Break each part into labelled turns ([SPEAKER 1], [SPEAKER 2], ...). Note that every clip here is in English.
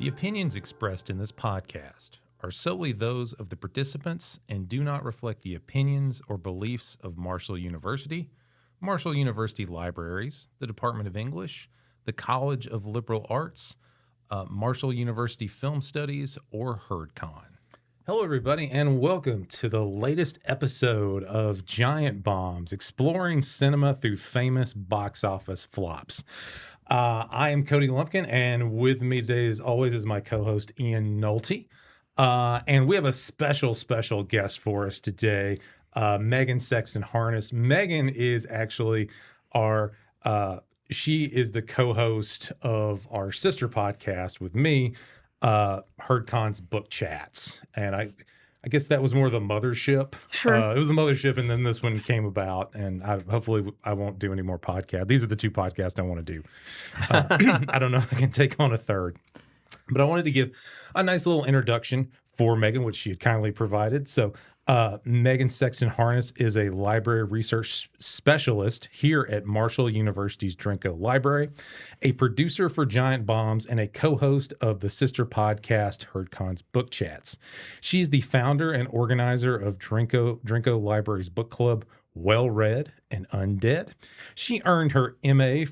[SPEAKER 1] The opinions expressed in this podcast are solely those of the participants and do not reflect the opinions or beliefs of Marshall University, Marshall University Libraries, the Department of English, the College of Liberal Arts, Marshall University Film Studies, or HerdCon. Hello, everybody, and welcome to the latest episode of Giant Bombs, exploring cinema through famous box office flops. I am Cody Lumpkin, and with me today, as always, is my co-host Ian Nolte. And we have a special guest for us today, Meghan Sexton-Harness. Meghan is actually she is the co-host of our sister podcast with me, HerdCon's Book Chats. And I guess that was more the mothership.
[SPEAKER 2] Sure.
[SPEAKER 1] It was the mothership, and then this one came about, and hopefully I won't do any more podcasts. These are the two podcasts I want to do. I don't know if I can take on a third. But I wanted to give a nice little introduction for Meghan, which she had kindly provided. So Meghan Sexton-Harness is a library research specialist here at Marshall University's Drinko Library, a producer for Giant Bombs, and a co-host of the sister podcast, HerdCon's Book Chats. She's the founder and organizer of Drinko Library's book club, Well Read and Undead. She earned her MA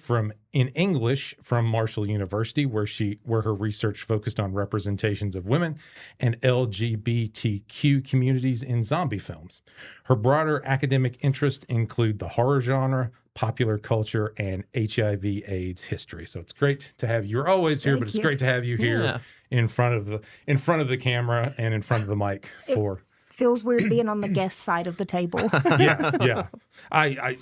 [SPEAKER 1] in English from Marshall University, where her research focused on representations of women and LGBTQ communities in zombie films. Her broader academic interests include the horror genre, popular culture, and HIV/AIDS history. So it's great to have you. You're always here, but it's great to have you here in front of the camera and in front of the mic
[SPEAKER 2] Feels weird being on the guest side of the table.
[SPEAKER 1] Yeah. I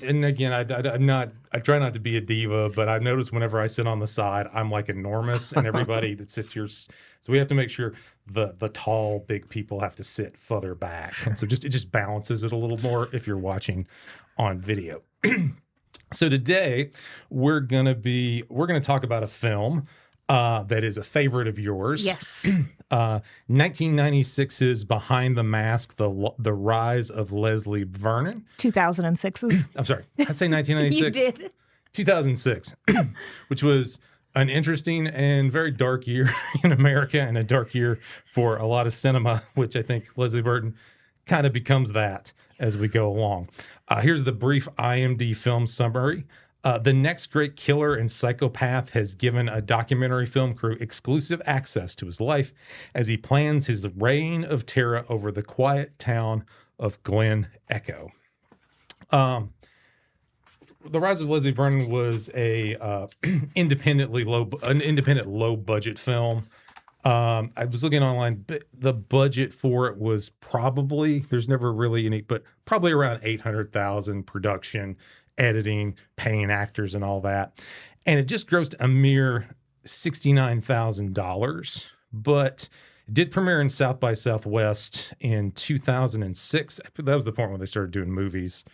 [SPEAKER 1] try not to be a diva, but I've noticed whenever I sit on the side, I'm like enormous, and everybody that sits here, so we have to make sure the tall, big people have to sit further back. And so it just balances it a little more if you're watching on video. So today we're gonna talk about a film that is a favorite of yours.
[SPEAKER 2] Yes.
[SPEAKER 1] 1996's Behind the Mask, the Rise of Leslie Vernon.
[SPEAKER 2] 2006's.
[SPEAKER 1] I'm sorry, I say 1996.
[SPEAKER 2] You did.
[SPEAKER 1] 2006, which was an interesting and very dark year in America, and a dark year for a lot of cinema, which I think Leslie Vernon kind of becomes that as we go along. Here's the brief IMDb film summary. The next great killer and psychopath has given a documentary film crew exclusive access to his life as he plans his reign of terror over the quiet town of Glen Echo. The Rise of Leslie Vernon was a independent low budget film. I was looking online, but the budget for it was probably probably around $800,000 production, editing, paying actors, and all that. And it just grossed a mere $69,000, but it did premiere in South by Southwest in 2006. That was the point when they started doing movies.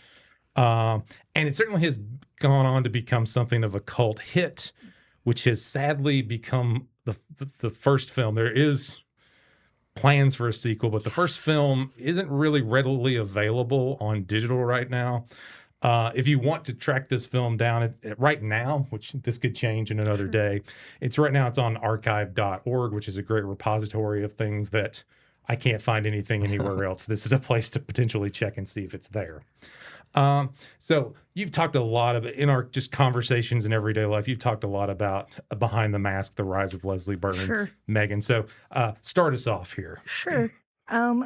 [SPEAKER 1] And it certainly has gone on to become something of a cult hit, which has sadly become the first film. There is plans for a sequel, but the first film isn't really readily available on digital right now. If you want to track this film down right now, which this could change in another day, it's on archive.org, which is a great repository of things that I can't find anything anywhere else. This is a place to potentially check and see if it's there. So you've talked a lot in our just conversations in everyday life. You've talked a lot about Behind the Mask, the Rise of Leslie Vernon,
[SPEAKER 2] Sure.
[SPEAKER 1] Meghan. So start us off here.
[SPEAKER 2] Sure.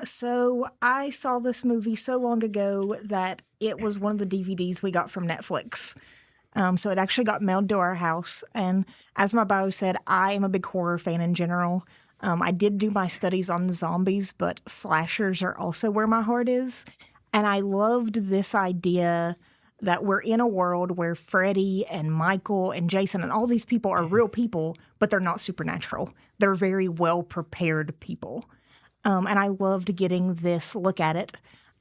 [SPEAKER 2] So I saw this movie so long ago that it was one of the DVDs we got from Netflix. So it actually got mailed to our house. And as my bio said, I am a big horror fan in general. I did do my studies on zombies, but slashers are also where my heart is. And I loved this idea that we're in a world where Freddy and Michael and Jason and all these people are real people, but they're not supernatural. They're very well-prepared people. And I loved getting this look at it.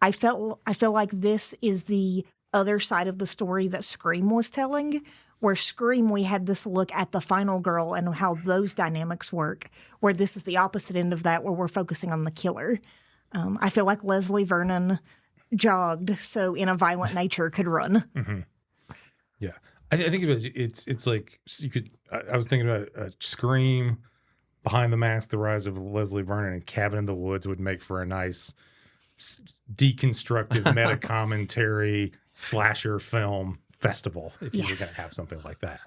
[SPEAKER 2] I feel like this is the other side of the story that Scream was telling, where Scream, we had this look at the final girl and how those dynamics work, where this is the opposite end of that, where we're focusing on the killer. I feel like Leslie Vernon jogged so In a Violent Nature could run.
[SPEAKER 1] Mm-hmm. Yeah. I think of it, it's like you could. I was thinking about Scream, Behind the Mask, The Rise of Leslie Vernon, and Cabin in the Woods would make for a nice deconstructive meta commentary slasher film festival if you were going to have something like that.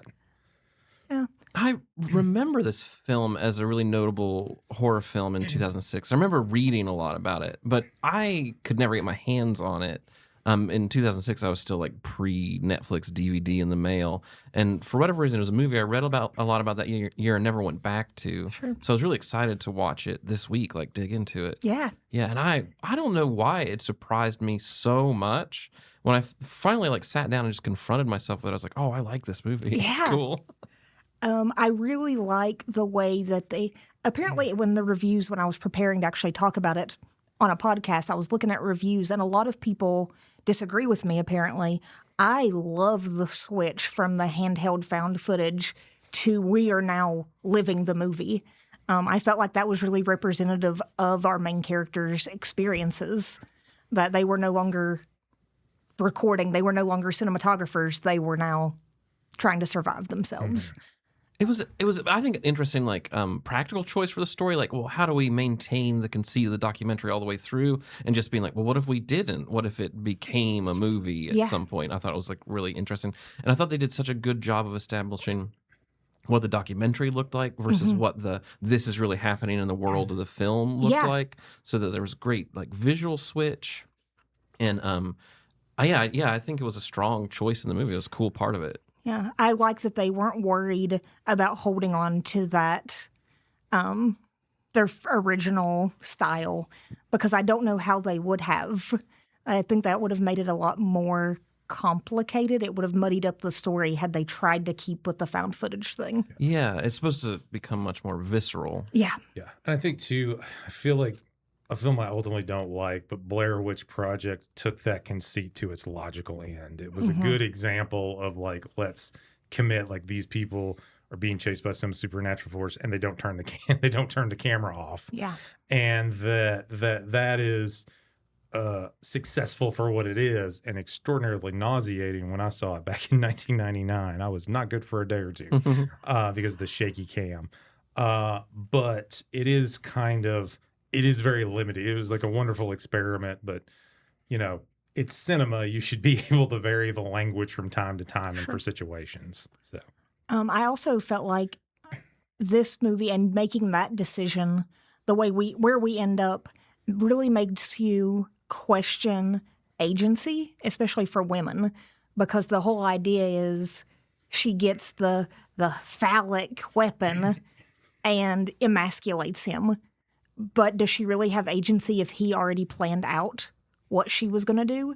[SPEAKER 2] Yeah.
[SPEAKER 3] I remember this film as a really notable horror film in 2006. I remember reading a lot about it, but I could never get my hands on it. In 2006, I was still like pre-Netflix DVD in the mail, and for whatever reason, it was a movie I read about a lot about that year and never went back to.
[SPEAKER 2] Sure.
[SPEAKER 3] So I was really excited to watch it this week, like dig into it.
[SPEAKER 2] Yeah.
[SPEAKER 3] Yeah, and I don't know why it surprised me so much when I finally like sat down and just confronted myself with it. I was like, oh, I like this movie.
[SPEAKER 2] Yeah.
[SPEAKER 3] It's cool.
[SPEAKER 2] I really like the way that they apparently when I was preparing to actually talk about it on a podcast, I was looking at reviews and a lot of people disagree with me apparently. I love the switch from the handheld found footage to we are now living the movie. I felt like that was really representative of our main characters' experiences, that they were no longer recording, they were no longer cinematographers, they were now trying to survive themselves.
[SPEAKER 3] It was I think an interesting like practical choice for the story. Like, well, how do we maintain the conceit of the documentary all the way through, and just being like, well, what if we didn't? What if it became a movie at some point? I thought it was like really interesting, and I thought they did such a good job of establishing what the documentary looked like versus what this is really happening in the world of the film looked like. So that there was a great like visual switch, and I think it was a strong choice in the movie. It was a cool part of it.
[SPEAKER 2] Yeah, I like that they weren't worried about holding on to that, their original style, because I don't know how they would have. I think that would have made it a lot more complicated. It would have muddied up the story had they tried to keep with the found footage thing.
[SPEAKER 3] Yeah, it's supposed to become much more visceral.
[SPEAKER 2] Yeah.
[SPEAKER 1] Yeah. And I think, too, I feel like a film I ultimately don't like, but Blair Witch Project took that conceit to its logical end. It was a good example of like, let's commit, like these people are being chased by some supernatural force and they don't turn the camera off.
[SPEAKER 2] Yeah.
[SPEAKER 1] And that is successful for what it is and extraordinarily nauseating. When I saw it back in 1999, I was not good for a day or two because of the shaky cam. But it is very limited. It was like a wonderful experiment, but it's cinema. You should be able to vary the language from time to time and for situations. So,
[SPEAKER 2] I also felt like this movie and making that decision, the way where we end up, really makes you question agency, especially for women, because the whole idea is she gets the phallic weapon and emasculates him. But does she really have agency if he already planned out what she was going to do?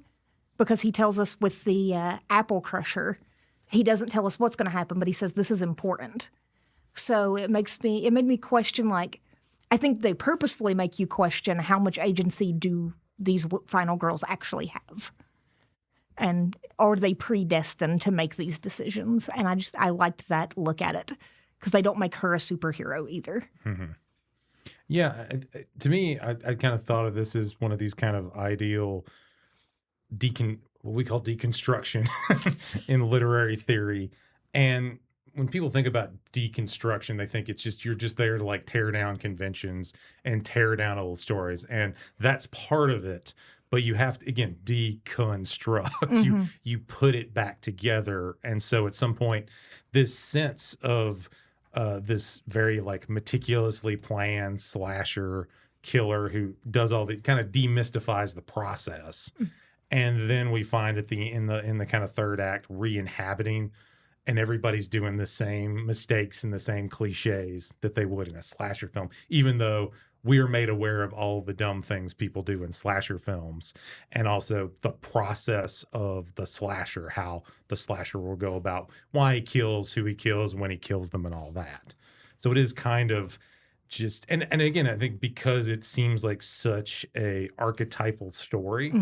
[SPEAKER 2] Because he tells us with the apple crusher, he doesn't tell us what's going to happen, but he says this is important. So it made me question, like, I think they purposefully make you question how much agency do these final girls actually have? And are they predestined to make these decisions? And I liked that look at it because they don't make her a superhero either.
[SPEAKER 1] Mm-hmm. Yeah, to me, I kind of thought of this as one of these kind of ideal what we call deconstruction in literary theory. And when people think about deconstruction, they think you're just there to like tear down conventions and tear down old stories. And that's part of it. But you have to, again, deconstruct. Mm-hmm. You put it back together. And so at some point, this sense of this very like meticulously planned slasher killer who does all the kind of demystifies the process. And then we find in the kind of third act re-inhabiting, and everybody's doing the same mistakes and the same cliches that they would in a slasher film, even though we are made aware of all the dumb things people do in slasher films, and also the process of the slasher, how the slasher will go about why he kills, who he kills, when he kills them, and all that. So it is kind of and again, I think because it seems like such a archetypal story,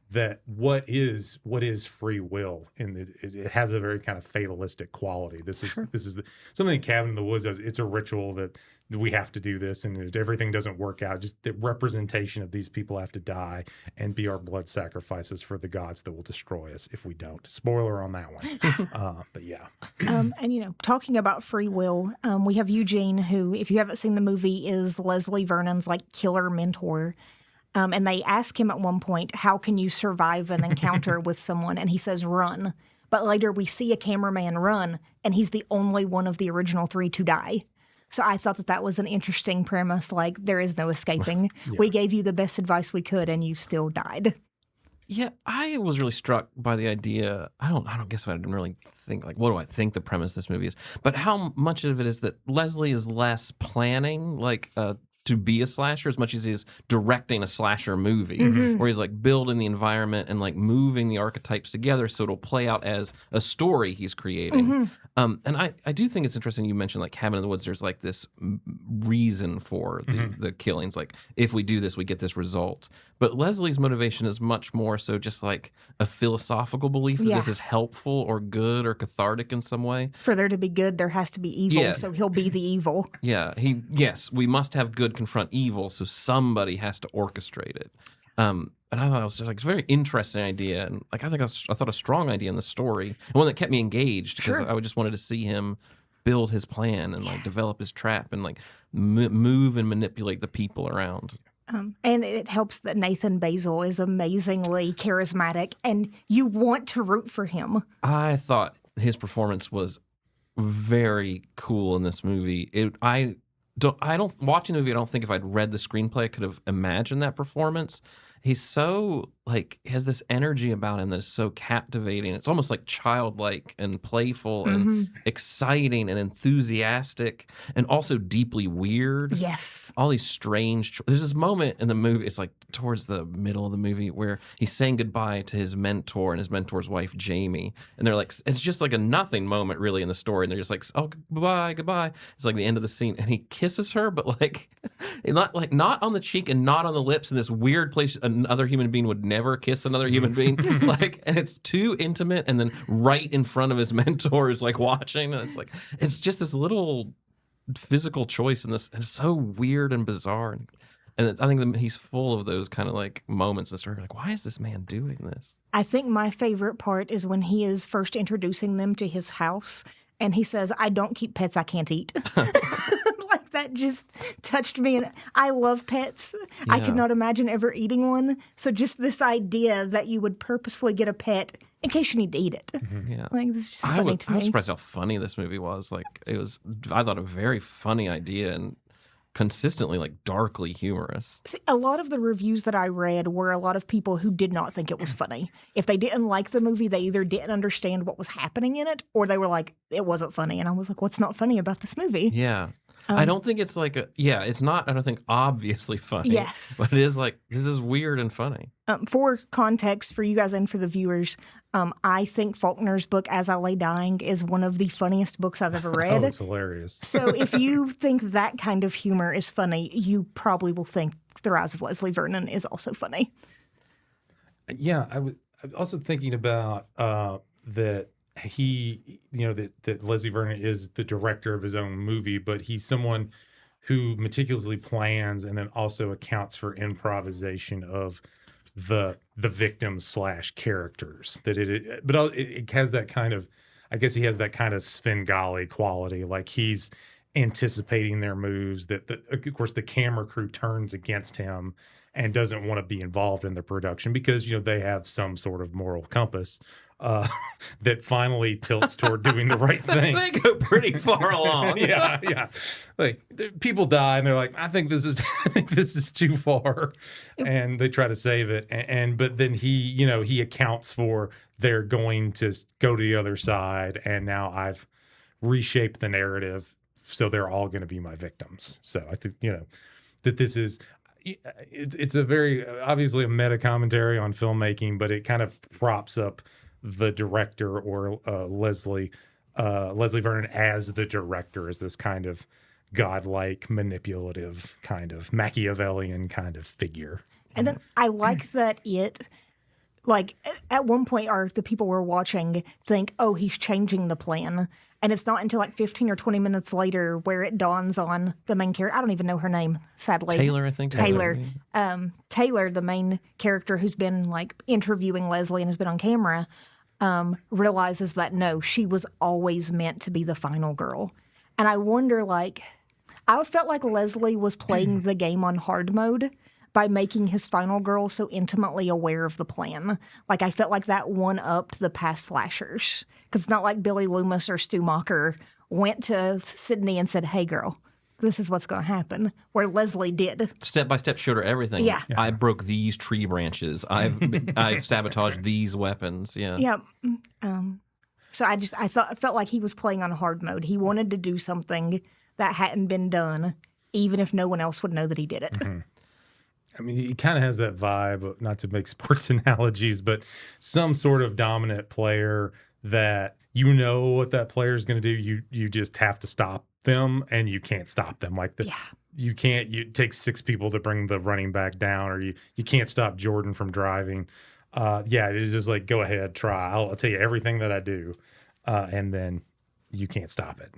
[SPEAKER 1] that what is free will, and it has a very kind of fatalistic quality. This is something in Cabin in the Woods does. It's a ritual that we have to do this, and if everything doesn't work out, just the representation of these people have to die and be our blood sacrifices for the gods that will destroy us if we don't. Spoiler on that one. But yeah.
[SPEAKER 2] And talking about free will, we have Eugene, who, if you haven't seen the movie, is Leslie Vernon's like killer mentor. And they ask him at one point, how can you survive an encounter with someone? And he says, run. But later we see a cameraman run, and he's the only one of the original 3 to die. So I thought that was an interesting premise, like there is no escaping. Yeah. We gave you the best advice we could, and you still died.
[SPEAKER 3] Yeah, I was really struck by the idea. I don't guess I didn't really think, like, what do I think the premise of this movie is? But how much of it is that Leslie is less planning, like, to be a slasher as much as he's directing a slasher movie, where he's like building the environment and like moving the archetypes together so it'll play out as a story he's creating. And I do think it's interesting you mentioned like Cabin in the Woods. There's like this reason for the killings. Like if we do this, we get this result. But Leslie's motivation is much more so just like a philosophical belief that this is helpful or good or cathartic in some way.
[SPEAKER 2] For there to be good, there has to be evil, so he'll be the evil.
[SPEAKER 3] Yeah, we must have good confront evil, so somebody has to orchestrate it. And I thought it was just like it's a very interesting idea, and like I thought a strong idea in the story, and one that kept me engaged because I just wanted to see him build his plan and like develop his trap and like move and manipulate the people around.
[SPEAKER 2] And it helps that Nathan Basil is amazingly charismatic, and you want to root for him.
[SPEAKER 3] I thought his performance was very cool in this movie. Watching the movie, I don't think if I'd read the screenplay, I could have imagined that performance. He's so, like, has this energy about him that is so captivating. It's almost like childlike and playful and exciting and enthusiastic and also deeply weird.
[SPEAKER 2] Yes.
[SPEAKER 3] All these strange, there's this moment in the movie, it's like towards the middle of the movie where he's saying goodbye to his mentor and his mentor's wife, Jamie. And they're like, it's just like a nothing moment really in the story. And they're just like, oh, goodbye. It's like the end of the scene. And he kisses her, but like, not on the cheek and not on the lips in this weird place another human being would never kiss another human being. Like, and it's too intimate. And then right in front of his mentor is like watching. And it's like, it's just this little physical choice in this. And it's so weird and bizarre. And I think he's full of those kind of like moments in the story. Like, why is this man doing this?
[SPEAKER 2] I think my favorite part is when he is first introducing them to his house and he says, I don't keep pets I can't eat. Like that just touched me. And I love pets. Yeah. I could not imagine ever eating one. So just this idea that you would purposefully get a pet in case you need to eat it.
[SPEAKER 3] Yeah.
[SPEAKER 2] Like, this is just funny to me.
[SPEAKER 3] I was surprised how funny this movie was. Like, I thought a very funny idea and consistently like darkly humorous.
[SPEAKER 2] See, a lot of the reviews that I read were a lot of people who did not think it was funny. If they didn't like the movie, they either didn't understand what was happening in it, or they were like, it wasn't funny. And I was like, what's not funny about this movie?
[SPEAKER 3] Yeah. I don't think it's like it's not, I don't think obviously funny.
[SPEAKER 2] Yes.
[SPEAKER 3] But it is like, this is weird and funny.
[SPEAKER 2] For context, for you guys and for the viewers, I think Faulkner's book, As I Lay Dying, is one of the funniest books I've ever read.
[SPEAKER 1] Oh, it's hilarious.
[SPEAKER 2] So if you think that kind of humor is funny, you probably will think The Rise of Leslie Vernon is also funny.
[SPEAKER 1] Yeah, I'm also thinking about that that Leslie Vernon is the director of his own movie, but he's someone who meticulously plans and then also accounts for improvisation of the victims / characters. But it has that kind of, I guess he has that kind of Svengali quality, like he's anticipating their moves. That of course the camera crew turns against him and doesn't want to be involved in the production because they have some sort of moral compass that finally tilts toward doing the right thing.
[SPEAKER 3] They go pretty far along.
[SPEAKER 1] yeah. Like people die, and they're like, I think this is too far, and they try to save it. But then he accounts for they're going to go to the other side, and now I've reshaped the narrative, so they're all going to be my victims. So I think that this is. It's a very obviously a meta commentary on filmmaking, but it kind of props up the director or Leslie Vernon as the director, as this kind of godlike, manipulative, kind of Machiavellian kind of figure.
[SPEAKER 2] And then I like that like at one point, the people we're watching think, oh, he's changing the plan. And it's not until like 15 or 20 minutes later where it dawns on the main character. I don't even know her name, sadly.
[SPEAKER 3] Taylor, I think.
[SPEAKER 2] Taylor. Taylor, the main character who's been like interviewing Leslie and has been on camera, realizes that no, she was always meant to be the final girl. And I wonder, like, I felt like Leslie was playing the game on hard mode by making his final girl so intimately aware of the plan. Like, I felt like that one-upped the past slashers. Because it's not like Billy Loomis or Stu Macher went to Sydney and said, hey, girl, this is what's going to happen, where Leslie did.
[SPEAKER 3] Step by step, showed her everything.
[SPEAKER 2] Yeah.
[SPEAKER 3] I broke these tree branches. I've sabotaged these weapons. Yeah.
[SPEAKER 2] Yeah. So I felt like he was playing on hard mode. He wanted to do something that hadn't been done, even if no one else would know that he did it.
[SPEAKER 1] Mm-hmm. I mean, he kind of has that vibe, not to make sports analogies, but some sort of dominant player that you know what that player is going to do. You just have to stop them, and you can't stop them. Like you can't. You take 6 people to bring the running back down, or you can't stop Jordan from driving. It is just like, go ahead, try. I'll tell you everything that I do, and then you can't stop it.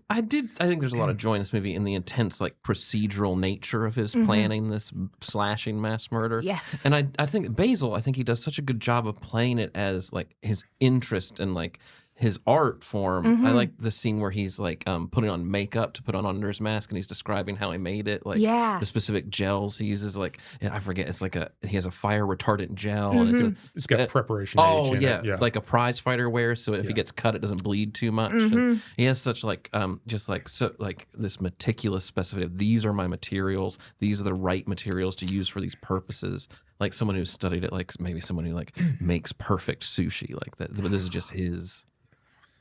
[SPEAKER 3] I think there's a lot of joy in this movie in the intense, like, procedural nature of his planning this slashing mass murder.
[SPEAKER 2] Yes.
[SPEAKER 3] And I think Basil, he does such a good job of playing it as, like, his interest and, like, his art form. I like the scene where he's like putting on makeup to put on under his mask, and he's describing how he made it, like the specific gels he uses. Like, I forget, it's like he has a fire retardant gel. And
[SPEAKER 1] It's got preparation.
[SPEAKER 3] Oh
[SPEAKER 1] age in it.
[SPEAKER 3] like a prize fighter wears, so if he gets cut, it doesn't bleed too much. And he has such like this meticulous specificity of, these are my materials. These are the right materials to use for these purposes. Like someone who's studied it, like maybe someone who like makes perfect sushi, like that. But this is just his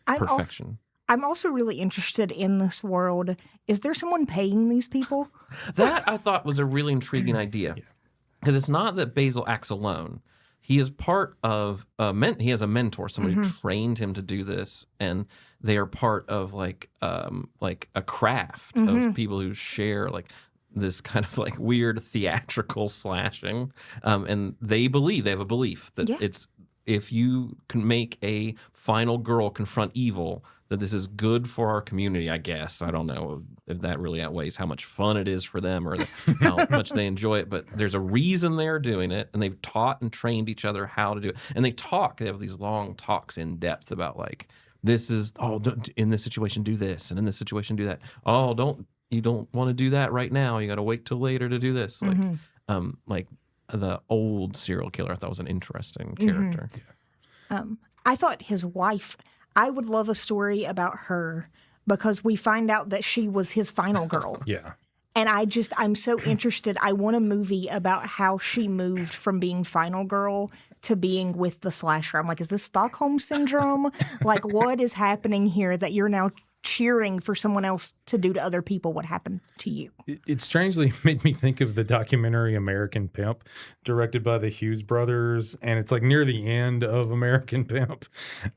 [SPEAKER 3] perfection.
[SPEAKER 2] I'm also really interested in this world. Is there someone paying these people?
[SPEAKER 3] That I thought was a really intriguing idea, because it's not that Basil acts alone. He is part of he has a mentor, somebody who trained him to do this, and they are part of like a craft of people who share like this kind of like weird theatrical slashing, and they have a belief that it's, if you can make a final girl confront evil, that this is good for our community, I guess. I don't know if that really outweighs how much fun it is for them or how much they enjoy it, but there's a reason they're doing it, and they've taught and trained each other how to do it. And they have these long talks in depth about like, this is, in this situation do this, and in this situation do that. You don't want to do that right now. You got to wait till later to do this. Like the old serial killer, I thought was an interesting character.
[SPEAKER 2] I thought his wife, I would love a story about her, because we find out that she was his final girl. And I'm so interested. I want a movie about how she moved from being final girl to being with the slasher. I'm like, is this Stockholm syndrome? Like, what is happening here that you're now cheering for someone else to do to other people what happened to you?
[SPEAKER 1] It strangely made me think of the documentary American Pimp, directed by the Hughes brothers, and it's like near the end of American Pimp,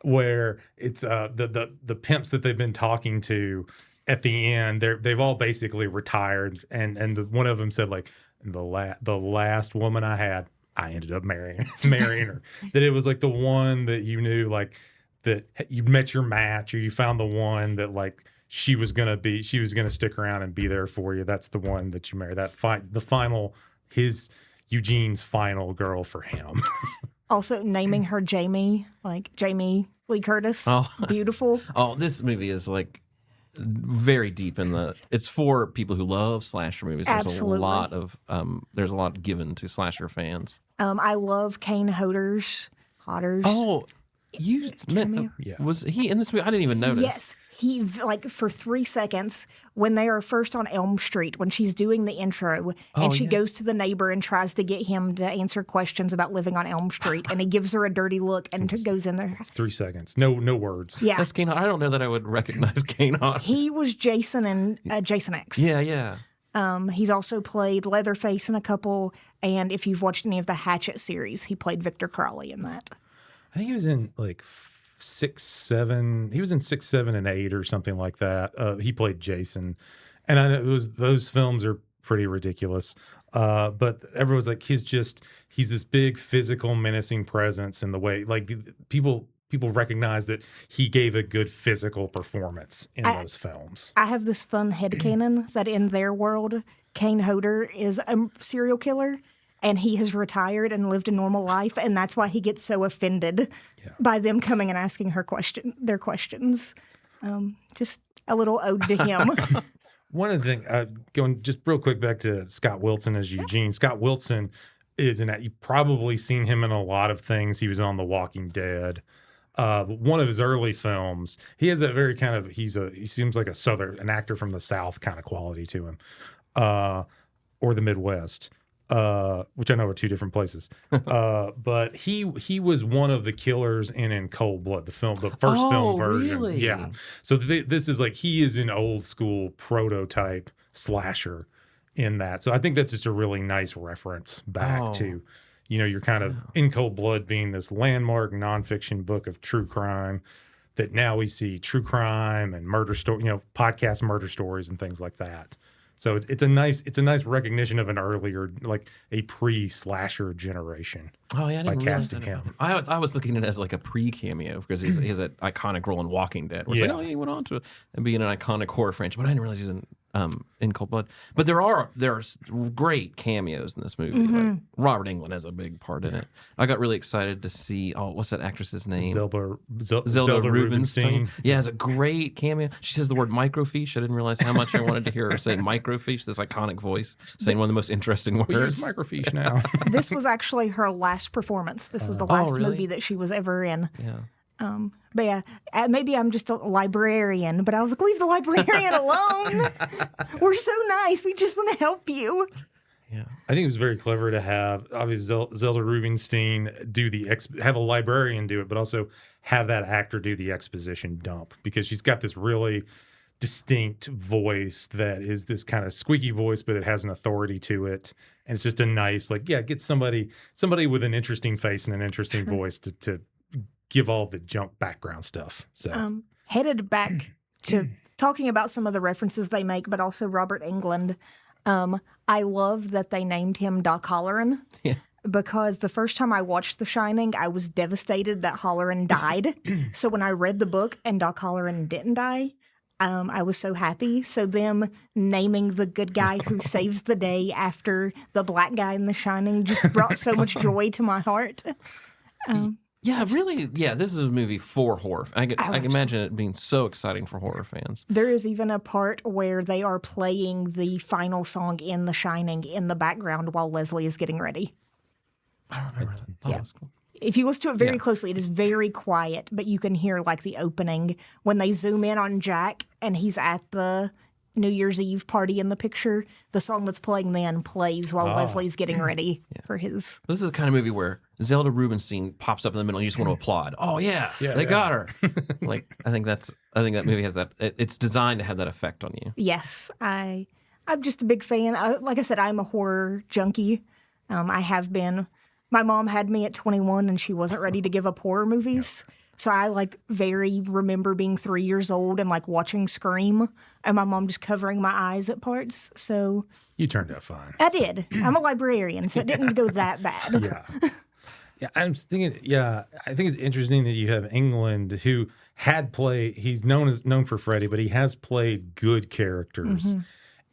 [SPEAKER 1] where it's the pimps that they've been talking to at the end. They've all basically retired, and one of them said like, the last woman I had, I ended up marrying her. That it was like the one that you knew, like, that you met your match, or you found the one that like she was gonna stick around and be there for you. That's the one that you marry. Eugene's final girl for him.
[SPEAKER 2] Also naming her Jamie, like Jamie Lee Curtis.
[SPEAKER 3] Oh.
[SPEAKER 2] Beautiful.
[SPEAKER 3] Oh, this movie is like very deep it's for people who love slasher movies.
[SPEAKER 2] Absolutely.
[SPEAKER 3] There's a lot given to slasher fans.
[SPEAKER 2] I love Kane Hodder's.
[SPEAKER 3] Oh, was he in this movie? I didn't even notice.
[SPEAKER 2] Yes. He, like, for 3 seconds, when they are first on Elm Street, when she's doing the intro, and she goes to the neighbor and tries to get him to answer questions about living on Elm Street, and he gives her a dirty look and goes in there.
[SPEAKER 1] It's 3 seconds. No words.
[SPEAKER 2] Yeah.
[SPEAKER 3] That's Kane. I don't know that I would recognize Kane.
[SPEAKER 2] He was Jason in Jason X.
[SPEAKER 3] Yeah.
[SPEAKER 2] He's also played Leatherface in a couple, and if you've watched any of the Hatchet series, he played Victor Crowley in that.
[SPEAKER 1] I think he was in like 6, 7. He was in 6, 7, and 8 or something like that. He played Jason, and I know those films are pretty ridiculous. But everyone's like, he's this big physical menacing presence in the way, like people recognize that he gave a good physical performance in those films.
[SPEAKER 2] I have this fun headcanon that in their world, Kane Hodder is a serial killer and he has retired and lived a normal life. And that's why he gets so offended by them coming and asking their questions. Just a little ode to him.
[SPEAKER 1] One of the things, going just real quick back to Scott Wilson as Eugene. Scott Wilson you've probably seen him in a lot of things. He was on The Walking Dead. One of his early films, he has that very kind of, he seems like an actor from the South kind of quality to him, or the Midwest, which I know are two different places. But he was one of the killers in Cold Blood, the first film version.
[SPEAKER 3] Really?
[SPEAKER 1] Yeah. So this is like, he is an old school prototype slasher in that. So I think that's just a really nice reference back to, you're kind of In Cold Blood being this landmark nonfiction book of true crime that now we see true crime and murder story, podcast murder stories and things like that. So it's a nice recognition of an earlier, like a pre-slasher generation.
[SPEAKER 3] Oh yeah, I didn't
[SPEAKER 1] by
[SPEAKER 3] realize
[SPEAKER 1] casting
[SPEAKER 3] that.
[SPEAKER 1] him.
[SPEAKER 3] I was looking at it as like a pre-cameo because he has that iconic role in Walking Dead. Where it's like, he went on to be in an iconic horror franchise, but I didn't realize he's in Cold Blood. But there's great cameos in this movie. Like Robert Englund has a big part in it. I got really excited to see. Oh, what's that actress's name?
[SPEAKER 1] Zelda
[SPEAKER 3] Rubinstein. Yeah, it's a great cameo. She says the word microfiche. I didn't realize how much I wanted to hear her say microfiche. This iconic voice saying one of the most interesting words.
[SPEAKER 1] We use microfiche now.
[SPEAKER 2] This was actually her last performance. This was the last movie that she was ever in.
[SPEAKER 3] Yeah.
[SPEAKER 2] But yeah, maybe I'm just a librarian, but I was like, leave the librarian alone. We're so nice. We just want to help you.
[SPEAKER 3] Yeah.
[SPEAKER 1] I think it was very clever to have obviously Zelda Rubinstein have a librarian do it, but also have that actor do the exposition dump, because she's got this really distinct voice that is this kind of squeaky voice, but it has an authority to it. And it's just a nice, get somebody with an interesting face and an interesting voice to give all the junk background stuff. So
[SPEAKER 2] headed back to talking about some of the references they make, but also Robert Englund. I love that they named him Doc Halloran.
[SPEAKER 3] Yeah.
[SPEAKER 2] Because the first time I watched The Shining, I was devastated that Halloran died. So when I read the book and Doc Halloran didn't die, I was so happy. So them naming the good guy who saves the day after the black guy in The Shining just brought so much joy to my heart.
[SPEAKER 3] This is a movie for horror. I can imagine it being so exciting for horror fans.
[SPEAKER 2] There is even a part where they are playing the final song in The Shining in the background while Leslie is getting ready.
[SPEAKER 3] I remember that.
[SPEAKER 2] Yeah.
[SPEAKER 3] That's cool.
[SPEAKER 2] If you listen to it very closely, it is very quiet, but you can hear the opening when they zoom in on Jack and he's at the New Year's Eve party in the picture. The song that's playing then plays while Leslie's getting ready for his.
[SPEAKER 3] This is the kind of movie where Zelda Rubinstein pops up in the middle and you just want to applaud. Oh yeah, they got her. I think that movie has that. It's designed to have that effect on you.
[SPEAKER 2] Yes, I'm just a big fan. Like I said, I'm a horror junkie. I have been. My mom had me at 21 and she wasn't ready to give up horror movies. Yeah. So I very remember being 3 years old and watching Scream and my mom just covering my eyes at parts. So
[SPEAKER 1] you turned out fine.
[SPEAKER 2] I did. I'm a librarian, so it didn't go that bad.
[SPEAKER 1] Yeah. Yeah, I'm thinking. Yeah, I think it's interesting that you have England, who he's known for Freddy, but he has played good characters. Mm-hmm.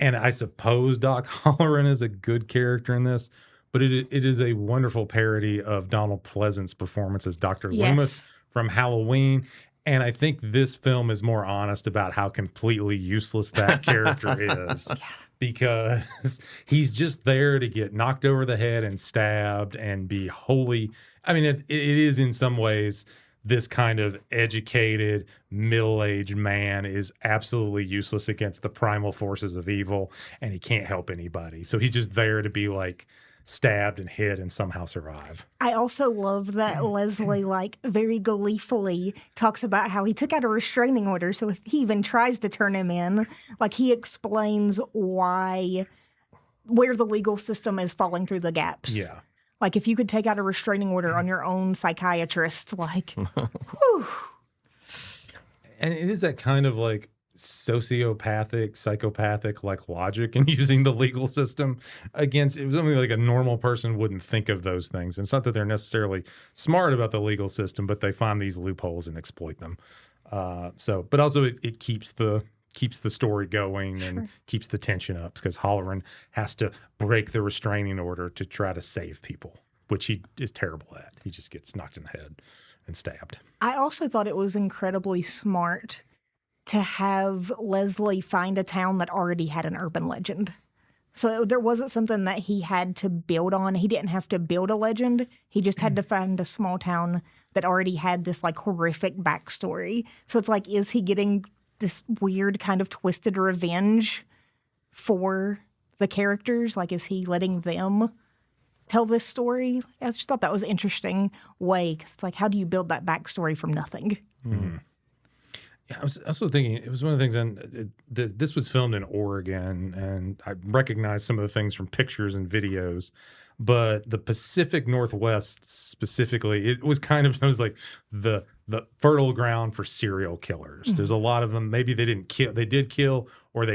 [SPEAKER 1] And I suppose Doc Halloran is a good character in this, but it is a wonderful parody of Donald Pleasant's performance as Dr. Loomis from Halloween. And I think this film is more honest about how completely useless that character is. Because he's just there to get knocked over the head and stabbed and be wholly. I mean, it is in some ways this kind of educated, middle-aged man is absolutely useless against the primal forces of evil, and he can't help anybody. So he's just there to be stabbed and hit and somehow survive.
[SPEAKER 2] I also love that Leslie, very gleefully talks about how he took out a restraining order. So if he even tries to turn him in, he explains where the legal system is falling through the gaps.
[SPEAKER 1] Yeah.
[SPEAKER 2] If you could take out a restraining order on your own psychiatrist, whew.
[SPEAKER 1] And it is that kind of sociopathic, psychopathic like logic and using the legal system against it was something like a normal person wouldn't think of those things. And it's not that they're necessarily smart about the legal system, but they find these loopholes and exploit them. But also it keeps the story going and keeps the tension up because Halloran has to break the restraining order to try to save people, which he is terrible at. He just gets knocked in the head and stabbed.
[SPEAKER 2] I also thought it was incredibly smart to have Leslie find a town that already had an urban legend. So there wasn't something that he had to build on. He didn't have to build a legend. He just had to find a small town that already had this like horrific backstory. So it's like, is he getting this weird kind of twisted revenge for the characters? Like, is he letting them tell this story? I just thought that was an interesting way because it's like, how do you build that backstory from nothing?
[SPEAKER 1] Mm-hmm. Yeah, I was also thinking it was one of the things, and this was filmed in Oregon, and I recognized some of the things from pictures and videos, but the Pacific Northwest specifically, it was kind of, it was like the fertile ground for serial killers. Mm-hmm. There's a lot of them. Maybe they didn't kill, they did kill, or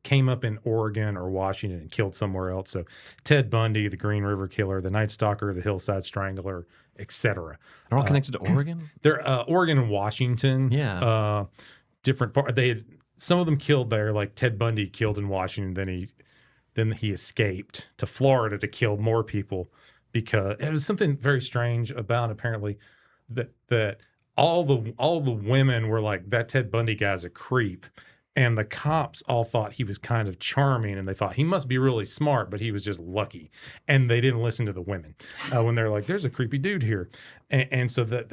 [SPEAKER 1] came up in Oregon or Washington and killed somewhere else. So Ted Bundy, the Green River Killer, the Night Stalker, the Hillside Strangler, etc.
[SPEAKER 3] They're all connected to Oregon?
[SPEAKER 1] They're Oregon and Washington.
[SPEAKER 3] Yeah.
[SPEAKER 1] Different part. Some of them killed there, like Ted Bundy killed in Washington. Then he escaped to Florida to kill more people because it was something very strange about apparently that all the women were like, that Ted Bundy guy's a creep. And the cops all thought he was kind of charming, and they thought he must be really smart, but he was just lucky. And they didn't listen to the women when they're like, there's a creepy dude here. And so that,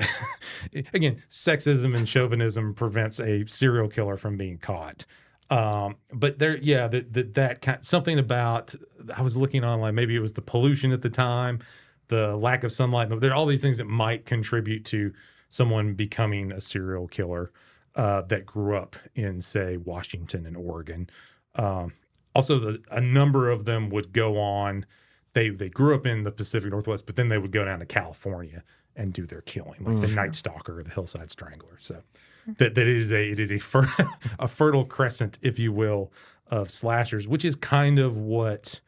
[SPEAKER 1] again, sexism and chauvinism prevents a serial killer from being caught. But there, yeah, that kind, something about, I was looking online, maybe it was the pollution at the time, the lack of sunlight. There are all these things that might contribute to someone becoming a serial killer. That grew up in, say, Washington and Oregon. Also, a number of them would go on. They grew up in the Pacific Northwest, but then they would go down to California and do their killing, like the Night Stalker or the Hillside Strangler. So that it is a fertile crescent, if you will, of slashers, which is kind of what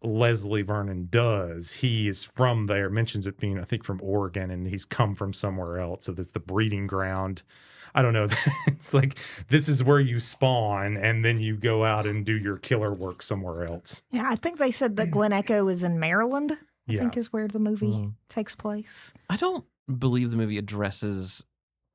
[SPEAKER 1] Leslie Vernon does. He is from there, mentions it being, I think, from Oregon, and he's come from somewhere else. So that's the breeding ground. I don't know. It's like, this is where you spawn, and then you go out and do your killer work somewhere else.
[SPEAKER 2] Yeah, I think they said that Glen Echo is in Maryland, I think is where the movie takes place.
[SPEAKER 3] I don't believe the movie addresses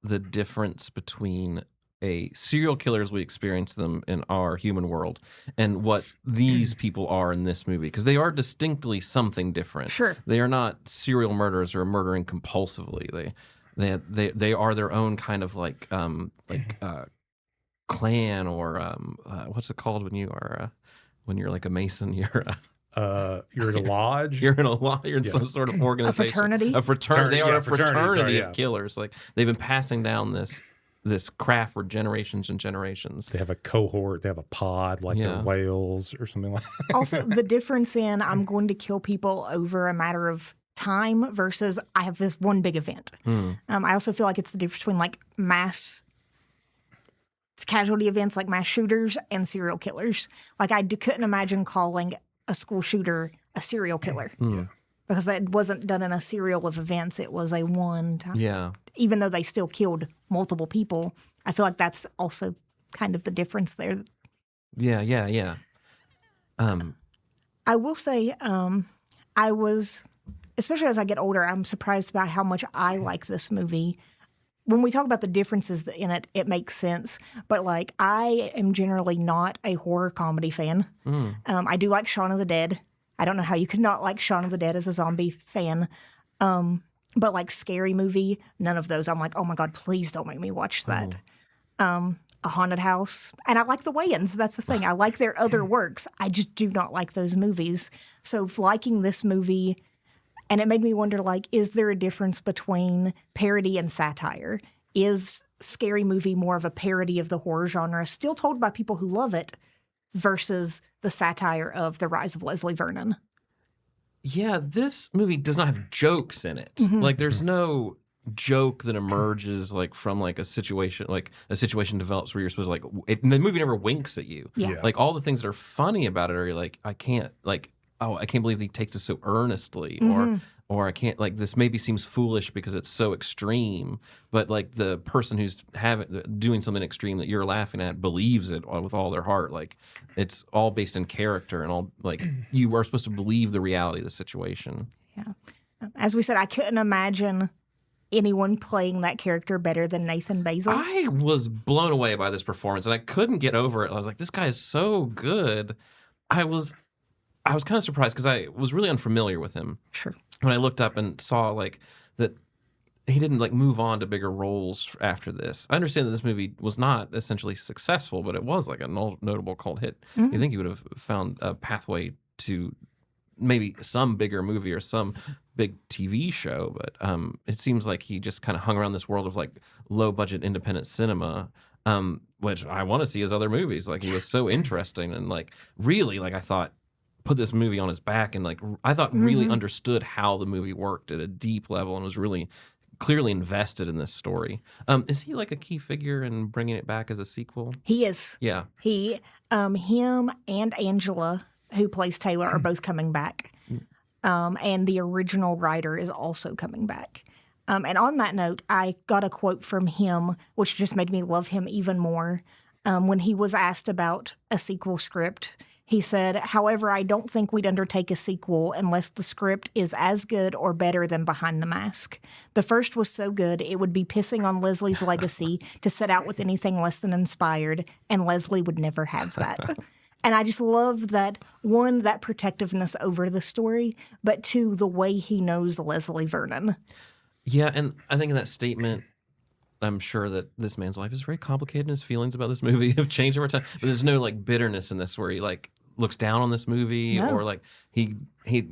[SPEAKER 3] the difference between a serial killer as we experience them in our human world and what these people are in this movie, because they are distinctly something different.
[SPEAKER 2] Sure,
[SPEAKER 3] they are not serial murderers who are murdering compulsively. They are their own kind of like clan, or what's it called when you are when you're like a Mason? You're
[SPEAKER 1] at a lodge.
[SPEAKER 3] You're in a lodge. You're in some sort of organization.
[SPEAKER 2] A fraternity.
[SPEAKER 3] A fraternity. They are a fraternity
[SPEAKER 1] of
[SPEAKER 3] killers. Like, they've been passing down this craft for generations and generations.
[SPEAKER 1] They have a cohort. They have a pod, like the whales or something like that.
[SPEAKER 2] Also, the difference in I'm going to kill people over a matter of time versus I have this one big event. I also feel like it's the difference between like mass casualty events like mass shooters and serial killers. Like, couldn't imagine calling a school shooter a serial killer. Because that wasn't done in a serial of events. It was a one time.
[SPEAKER 3] Yeah.
[SPEAKER 2] Even though they still killed multiple people, I feel like that's also kind of the difference there.
[SPEAKER 3] Yeah.
[SPEAKER 2] I will say, I was, especially as I get older, I'm surprised about how much I like this movie. When we talk about the differences in it, it makes sense. But like, I am generally not a horror comedy fan. I do like Shaun of the Dead. I don't know how you could not like Shaun of the Dead as a zombie fan. But like Scary Movie, none of those. I'm like, oh my God, please don't make me watch that. A Haunted House. And I like the Wayans. That's the thing. I like their other works. I just do not like those movies. So liking this movie, and it made me wonder, like, is there a difference between parody and satire? Is Scary Movie more of a parody of the horror genre, still told by people who love it, versus the satire of The Rise of Leslie Vernon?
[SPEAKER 3] Yeah, this movie does not have jokes in it. Like, there's no joke that emerges like from like a situation develops where you're supposed to like the movie never winks at you.
[SPEAKER 2] Yeah.
[SPEAKER 3] Like all the things that are funny about it are like I can't believe he takes this so earnestly, or I can't, like, this maybe seems foolish because it's so extreme, but like the person who's doing something extreme that you're laughing at believes it with all their heart. Like it's all based in character and all, like, you are supposed to believe the reality of the situation.
[SPEAKER 2] Yeah. As we said, I couldn't imagine anyone playing that character better than Nathan Basil.
[SPEAKER 3] I was blown away by this performance and I couldn't get over it. I was like, this guy is so good. I was kind of surprised because I was really unfamiliar with him.
[SPEAKER 2] Sure.
[SPEAKER 3] When I looked up and saw like that he didn't like move on to bigger roles after this. I understand that this movie was not essentially successful, but it was like a notable cult hit. You think he would have found a pathway to maybe some bigger movie or some big TV show, but it seems like he just kind of hung around this world of like low budget independent cinema, which I want to see his other movies. Like he was so interesting and like really, like I thought, put this movie on his back and like I thought really understood how the movie worked at a deep level and was really clearly invested in this story. Is he like a key figure in bringing it back as a sequel?
[SPEAKER 2] He is.
[SPEAKER 3] Yeah.
[SPEAKER 2] Him and Angela, who plays Taylor, are both coming back. And the original writer is also coming back. And on that note, I got a quote from him, which just made me love him even more. When he was asked about a sequel script, he said, "However, I don't think we'd undertake a sequel unless the script is as good or better than Behind the Mask. The first was so good, it would be pissing on Leslie's legacy to set out with anything less than inspired, and Leslie would never have that." And I just love that, one, that protectiveness over the story, but two, the way he knows Leslie Vernon.
[SPEAKER 3] Yeah, and I think in that statement, I'm sure that this man's life is very complicated and his feelings about this movie have changed over time. But there's no like bitterness in this where he like looks down on this movie or like he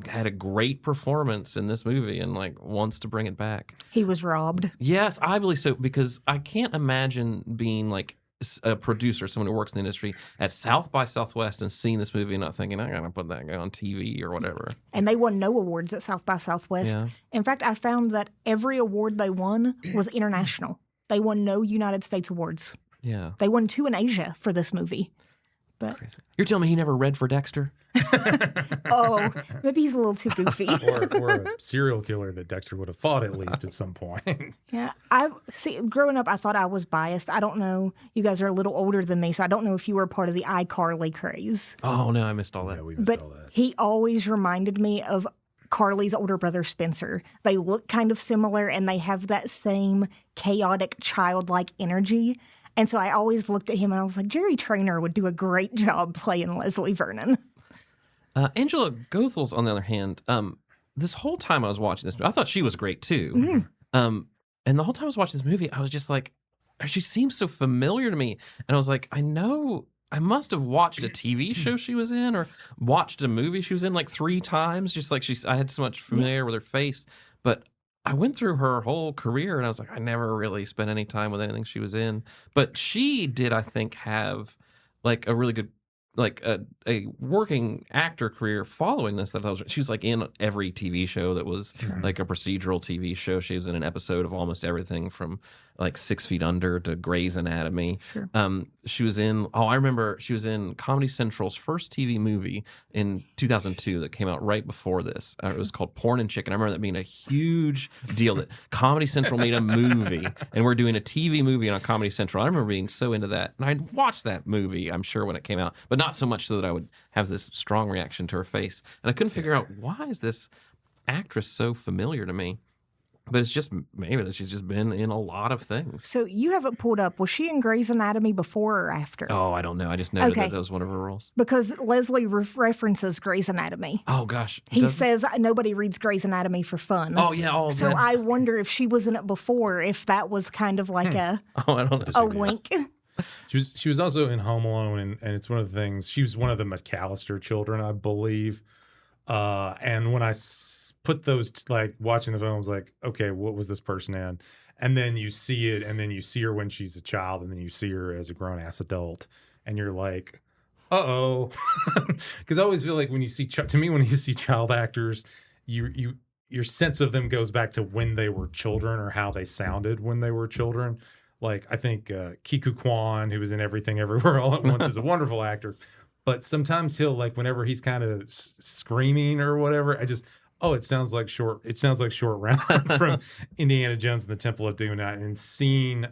[SPEAKER 3] had a great performance in this movie and like wants to bring it back.
[SPEAKER 2] He was robbed.
[SPEAKER 3] Yes, I believe so, because I can't imagine being like a producer, someone who works in the industry at South by Southwest and seeing this movie and not thinking, I gotta put that guy on TV or whatever.
[SPEAKER 2] And they won no awards at South by Southwest.
[SPEAKER 3] Yeah.
[SPEAKER 2] In fact, I found that every award they won was international. They won no United States awards.
[SPEAKER 3] Yeah.
[SPEAKER 2] They won 2 in Asia for this movie. But
[SPEAKER 3] You're telling me he never read for Dexter?
[SPEAKER 2] oh, maybe he's a little too goofy.
[SPEAKER 1] or a serial killer that Dexter would have fought at least at some point.
[SPEAKER 2] Yeah, growing up, I thought I was biased. I don't know. You guys are a little older than me, so I don't know if you were part of the iCarly craze.
[SPEAKER 3] Oh, no, I missed all that.
[SPEAKER 1] Yeah, we missed
[SPEAKER 2] But
[SPEAKER 1] all that.
[SPEAKER 2] he always reminded me of Carly's older brother, Spencer. They look kind of similar, and they have that same chaotic, childlike energy. And so I always looked at him, and I was like, Jerry Traynor would do a great job playing Leslie Vernon.
[SPEAKER 3] Angela Gothel's, on the other hand, this whole time I was watching this movie, I thought she was great too. And the whole time I was watching this movie, I was just like, she seems so familiar to me. And I was like, I know, I must have watched a TV show she was in or watched a movie she was in like 3 times. Just like I had so much familiar with her face. But I went through her whole career and I was like, I never really spent any time with anything she was in. But she did, I think, have like a really good, like a working actor career following this. She was like in every TV show that was like a procedural TV show. She was in an episode of almost everything from like 6 Feet Under to Grey's Anatomy.
[SPEAKER 2] Sure.
[SPEAKER 3] She was in, I remember she was in Comedy Central's first TV movie in 2002 that came out right before this. It was called Porn and Chicken. I remember that being a huge deal that Comedy Central made a movie and we're doing a TV movie on Comedy Central. I remember being so into that. And I'd watched that movie, I'm sure, when it came out, but not so much so that I would have this strong reaction to her face. And I couldn't figure out, why is this actress so familiar to me? But it's just maybe that she's just been in a lot of things.
[SPEAKER 2] So you have it pulled up. Was she in Grey's Anatomy before or after?
[SPEAKER 3] Oh, I don't know. I just noted that was one of her roles.
[SPEAKER 2] Because Leslie references Grey's Anatomy.
[SPEAKER 3] Oh, gosh.
[SPEAKER 2] He says nobody reads Grey's Anatomy for fun.
[SPEAKER 3] Oh, yeah.
[SPEAKER 2] So I wonder if she was in it before, if that was kind of like
[SPEAKER 3] I don't know.
[SPEAKER 2] a wink.
[SPEAKER 1] She was also in Home Alone, and it's one of the things. She was one of the McAllister children, I believe. And when I put those, like watching the film, I was like, okay, what was this person in? And then you see it, and then you see her when she's a child, and then you see her as a grown ass adult, and you're like, uh-oh. Because I always feel like when you see, to me, when you see child actors, you your sense of them goes back to when they were children or how they sounded when they were children. Like, I think Kiku Kwan, who was in Everything Everywhere All at Once, is a wonderful actor. But sometimes he'll, like, whenever he's kind of screaming or whatever, it sounds like Short Round from Indiana Jones and the Temple of Doom. And seeing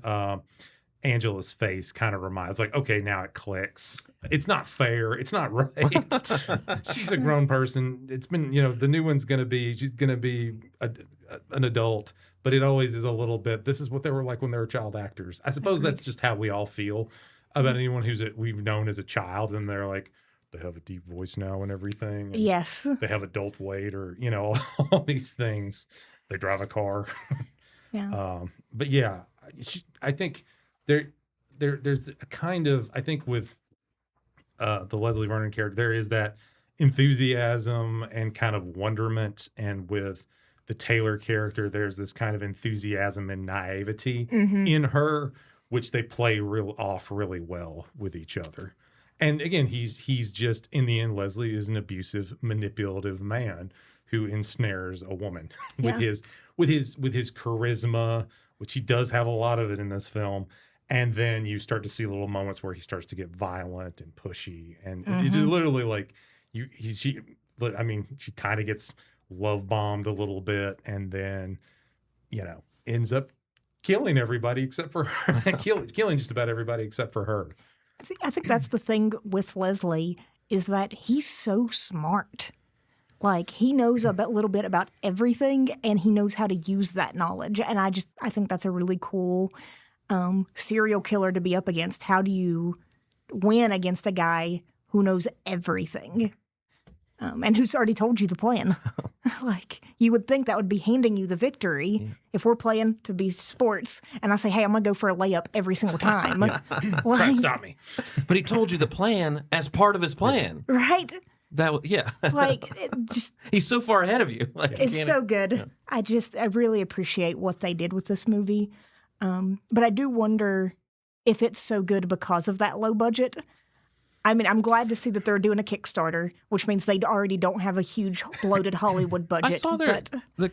[SPEAKER 1] Angela's face kind of reminds, like, okay, now it clicks. It's not fair. It's not right. She's a grown person. It's been, the new one's she's going to be an adult, but it always is a little bit, this is what they were like when they were child actors. I suppose that's just how we all feel about anyone we've known as a child, and they're like, they have a deep voice now and everything. And
[SPEAKER 2] yes.
[SPEAKER 1] they have adult weight, or, all these things. They drive a car.
[SPEAKER 2] Yeah.
[SPEAKER 1] But yeah, I think there's a kind of, I think with the Leslie Vernon character, there is that enthusiasm and kind of wonderment, and with the Taylor character, there's this kind of enthusiasm and naivety in her, which they play off really well with each other. And again, he's just, in the end, Leslie is an abusive, manipulative man who ensnares a woman with his charisma, which he does have a lot of it in this film. And then you start to see little moments where he starts to get violent and pushy, and it's just literally like she kind of gets love bombed a little bit, and then ends up killing everybody except for her. killing just about everybody except for her.
[SPEAKER 2] I think that's the thing with Leslie, is that he's so smart. Like, he knows a little bit about everything, and he knows how to use that knowledge. And I think that's a really cool serial killer to be up against. How do you win against a guy who knows everything and who's already told you the plan? Like, you would think that would be handing you the victory if we're playing to be sports, and I say, hey, I'm going to go for a layup every single time.
[SPEAKER 1] Try to stop me.
[SPEAKER 3] But he told you the plan as part of his plan.
[SPEAKER 2] Right?
[SPEAKER 3] Like, he's so far ahead of you. Like,
[SPEAKER 2] it's so good. Yeah. I really appreciate what they did with this movie. But I do wonder if it's so good because of that low budget. I mean, I'm glad to see that they're doing a Kickstarter, which means they already don't have a huge bloated Hollywood budget.
[SPEAKER 3] I saw the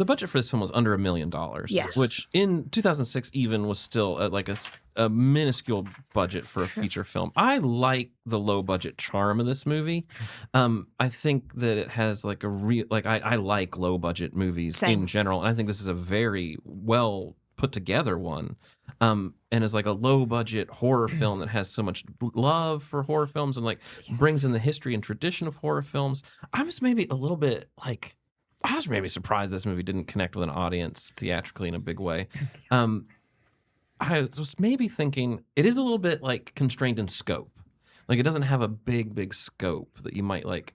[SPEAKER 3] budget for this film was under $1 million.
[SPEAKER 2] Yes.
[SPEAKER 3] Which in 2006 even was still like a minuscule budget for a feature film. I like the low budget charm of this movie. I think that it has like I like low budget movies in general, and I think this is a very well put together one. And is like a low budget horror film that has so much love for horror films, and like brings in the history and tradition of horror films. I was maybe a little bit like, I was maybe surprised this movie didn't connect with an audience theatrically in a big way. I was maybe thinking it is a little bit like constrained in scope. Like, it doesn't have a big scope that you might like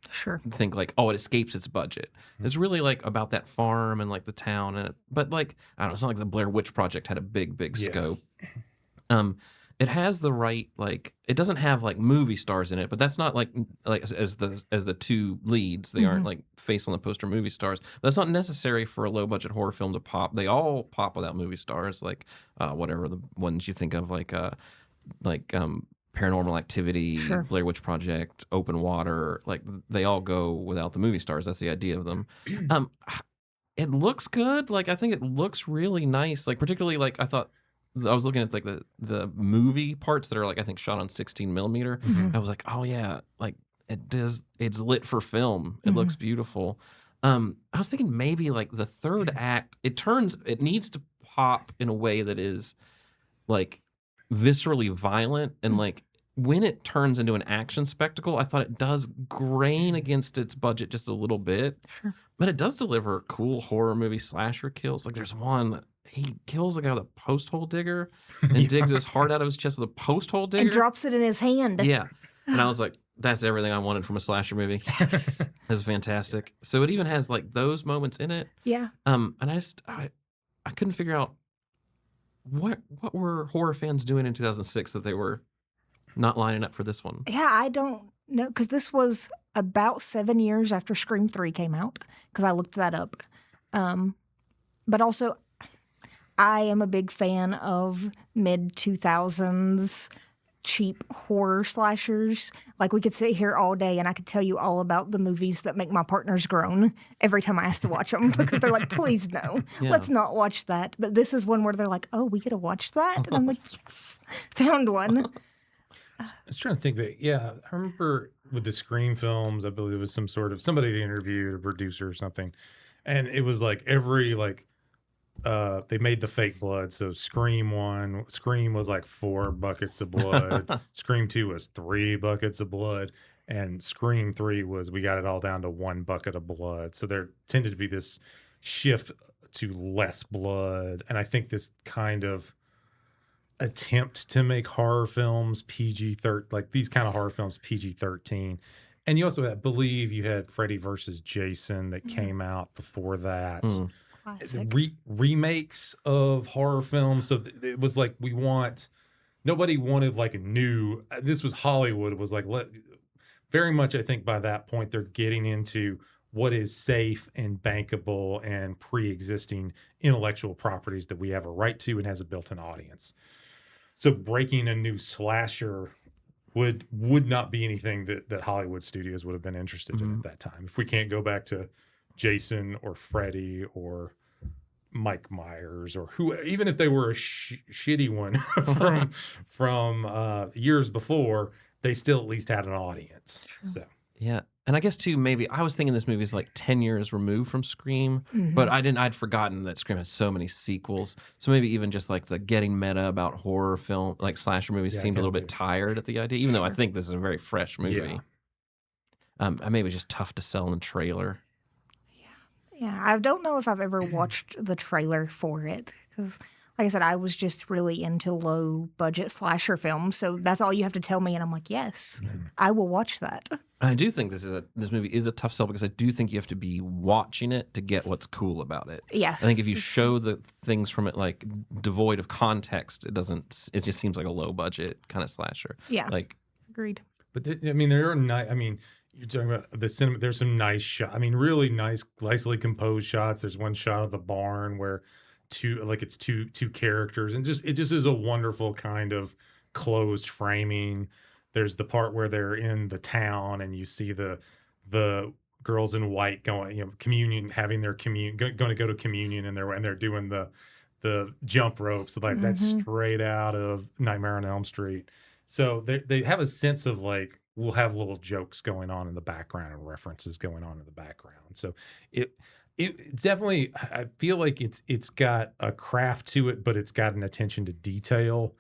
[SPEAKER 3] think like, oh, it escapes its budget. It's really like about that farm and like the town, but like, I don't know, it's not like the Blair Witch Project had a big scope. It has the right, like, it doesn't have like movie stars in it, but that's not like as the two leads. They aren't like face on the poster movie stars. That's not necessary for a low budget horror film to pop. They all pop without movie stars, like whatever the ones you think of, like Paranormal Activity, Blair Witch Project, Open Water, like they all go without the movie stars. That's the idea of them. It looks good. Like, I think it looks really nice. Like, particularly, like, I thought, I was looking at like the movie parts that are like, I think shot on 16 millimeter. I was like, oh yeah, like it's lit for film. It looks beautiful. I was thinking maybe like the third act, it needs to pop in a way that is like viscerally violent, and like when it turns into an action spectacle, I thought it does grain against its budget just a little bit, but it does deliver cool horror movie slasher kills. Like, there's one, he kills a guy with a post hole digger and digs his heart out of his chest with a post hole digger
[SPEAKER 2] and drops it in his hand.
[SPEAKER 3] Yeah, and I was like, that's everything I wanted from a slasher movie.
[SPEAKER 2] Yes.
[SPEAKER 3] It's fantastic. So it even has like those moments in it.
[SPEAKER 2] Yeah.
[SPEAKER 3] And I couldn't figure out what were horror fans doing in 2006 that they were not lining up for this one.
[SPEAKER 2] Yeah, I don't know, because this was about 7 years after Scream 3 came out, because I looked that up. But also, I am a big fan of mid-2000s cheap horror slashers. Like, we could sit here all day and I could tell you all about the movies that make my partners groan every time I ask to watch them because they're like, please no, let's not watch that. But this is one where they're like, oh, we get to watch that? And I'm like, yes, found one.
[SPEAKER 1] I was trying to think, but I remember with the Scream films, I believe it was somebody interviewed, a producer or something, and it was like they made the fake blood. So Scream was like 4 buckets of blood. Scream 2 was 3 buckets of blood. And Scream 3 was, we got it all down to 1 bucket of blood. So there tended to be this shift to less blood. And I think this kind of attempt to make horror films PG-13, like these kind of horror films PG-13. And you also believe you had Freddy versus Jason that came out before that. Remakes of horror films. So it was like, nobody wanted like a new, this was Hollywood. It was like, very much, I think by that point, they're getting into what is safe and bankable and pre-existing intellectual properties that we have a right to and has a built-in audience. So breaking a new slasher would not be anything that Hollywood studios would have been interested in at that time. If we can't go back to Jason or Freddy or Mike Myers or who, even if they were a shitty one from years before, they still at least had an audience. So
[SPEAKER 3] yeah. And I guess too, maybe I was thinking this movie is like 10 years removed from Scream, but I'd forgotten that Scream has so many sequels. So maybe even just like the getting meta about horror film, like slasher movies seemed a little bit tired at the idea, even though I think this is a very fresh movie. Maybe it was just tough to sell in the trailer.
[SPEAKER 2] Yeah, I don't know if I've ever watched the trailer for it because, like I said, I was just really into low-budget slasher films, so that's all you have to tell me, and I'm like, yes, I will watch that.
[SPEAKER 3] I do think this movie is a tough sell because I do think you have to be watching it to get what's cool about it.
[SPEAKER 2] Yes,
[SPEAKER 3] I think if you show the things from it like devoid of context, it just seems like a low-budget kind of slasher.
[SPEAKER 2] Yeah,
[SPEAKER 3] like
[SPEAKER 2] agreed.
[SPEAKER 1] But there are nice. I mean, you're talking about the cinema. There's some nice shots. I mean, really nice, nicely composed shots. There's one shot of the barn where it's two characters, and it just is a wonderful kind of closed framing. There's the part where they're in the town, and you see the girls in white going, communion, having their going to go to communion, and they're doing the jump ropes. Like that's straight out of Nightmare on Elm Street. So they have a sense of like, we'll have little jokes going on in the background and references going on in the background. So it definitely, I feel like it's got a craft to it, but it's got an attention to detail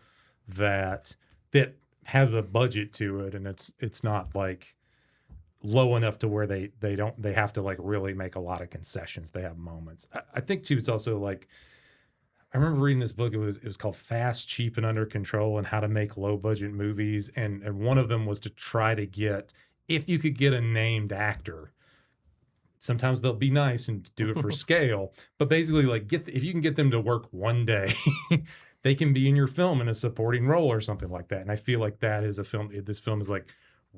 [SPEAKER 1] that has a budget to it, and it's not like low enough to where they have to like really make a lot of concessions. They have moments. I think too, it's also like, I remember reading this book. It was called Fast, Cheap, and Under Control and How to Make Low Budget Movies. And one of them was to try to get, if you could get a named actor, sometimes they'll be nice and do it for scale, but basically like if you can get them to work one day, they can be in your film in a supporting role or something like that. And I feel like that is a film. This film is like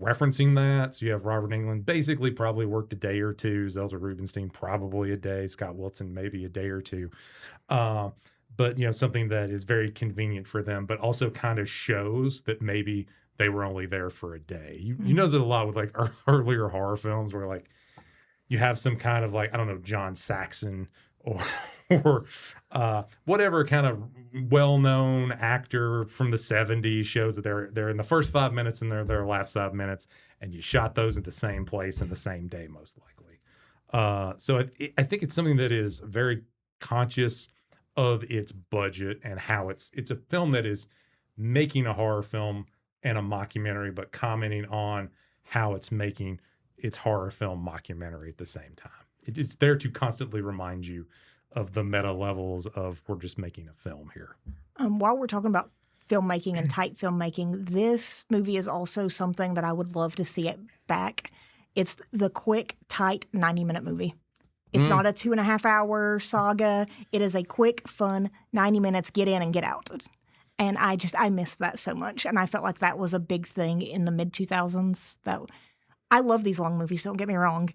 [SPEAKER 1] referencing that. So you have Robert Englund basically probably worked a day or two. Zelda Rubinstein probably a day. Scott Wilson maybe a day or two. But something that is very convenient for them, but also kind of shows that maybe they were only there for a day. You notice it a lot with like earlier horror films where like you have some kind of like, I don't know, John Saxon or whatever kind of well-known actor from the 70s shows that they're in the first 5 minutes and their last 5 minutes, and you shot those at the same place in the same day, most likely. So I think it's something that is very conscious of its budget and how it's a film that is making a horror film and a mockumentary, but commenting on how it's making its horror film mockumentary at the same time. It's there to constantly remind you of the meta levels of we're just making a film here.
[SPEAKER 2] While we're talking about filmmaking and tight filmmaking, this movie is also something that I would love to see it back. It's the quick, tight 90-minute movie. It's not a 2.5-hour saga. It is a quick, fun 90 minutes, get in and get out. And I missed that so much. And I felt like that was a big thing in the mid-2000s. I love these long movies, don't get me wrong.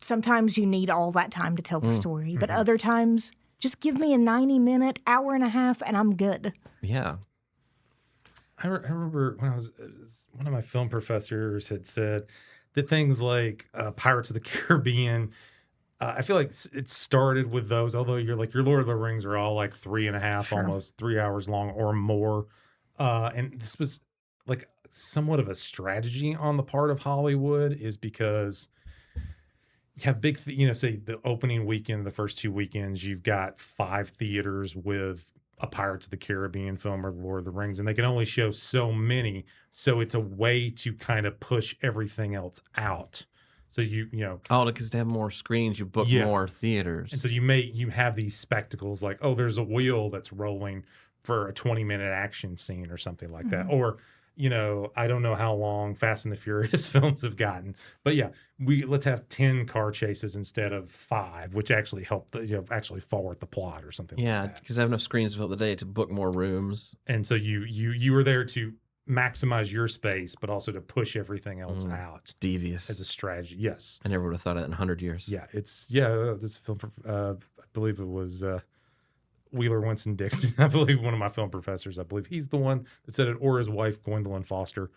[SPEAKER 2] Sometimes you need all that time to tell the story. But other times, just give me a 90-minute, hour and a half, and I'm good.
[SPEAKER 3] Yeah.
[SPEAKER 1] I remember when one of my film professors had said that things like Pirates of the Caribbean, I feel like it started with those, although your Lord of the Rings are all like 3.5,
[SPEAKER 2] Sure.
[SPEAKER 1] almost 3 hours long or more. And this was like somewhat of a strategy on the part of Hollywood, is because you have big, say the opening weekend, the first 2 weekends, you've got 5 theaters with a Pirates of the Caribbean film or the Lord of the Rings, and they can only show so many. So it's a way to kind of push everything else out. So
[SPEAKER 3] Oh, because to have more screens, you book
[SPEAKER 1] Yeah.
[SPEAKER 3] more theaters.
[SPEAKER 1] and so you have these spectacles like, oh, there's a wheel that's rolling for a 20-minute action scene or something like that. Or, I don't know how long Fast and the Furious films have gotten, but yeah, let's have 10 car chases instead of 5, which actually help actually forward the plot or something
[SPEAKER 3] Yeah,
[SPEAKER 1] like that.
[SPEAKER 3] because I have enough screens to fill the day to book more rooms.
[SPEAKER 1] And so you were there to maximize your space, but also to push everything else out
[SPEAKER 3] Devious.
[SPEAKER 1] as a strategy. Yes.
[SPEAKER 3] I never would have thought of that in 100 years.
[SPEAKER 1] Yeah, this film, I believe it was Wheeler Winston Dixon. I believe one of my film professors, I believe he's the one that said it, or his wife, Gwendolyn Foster.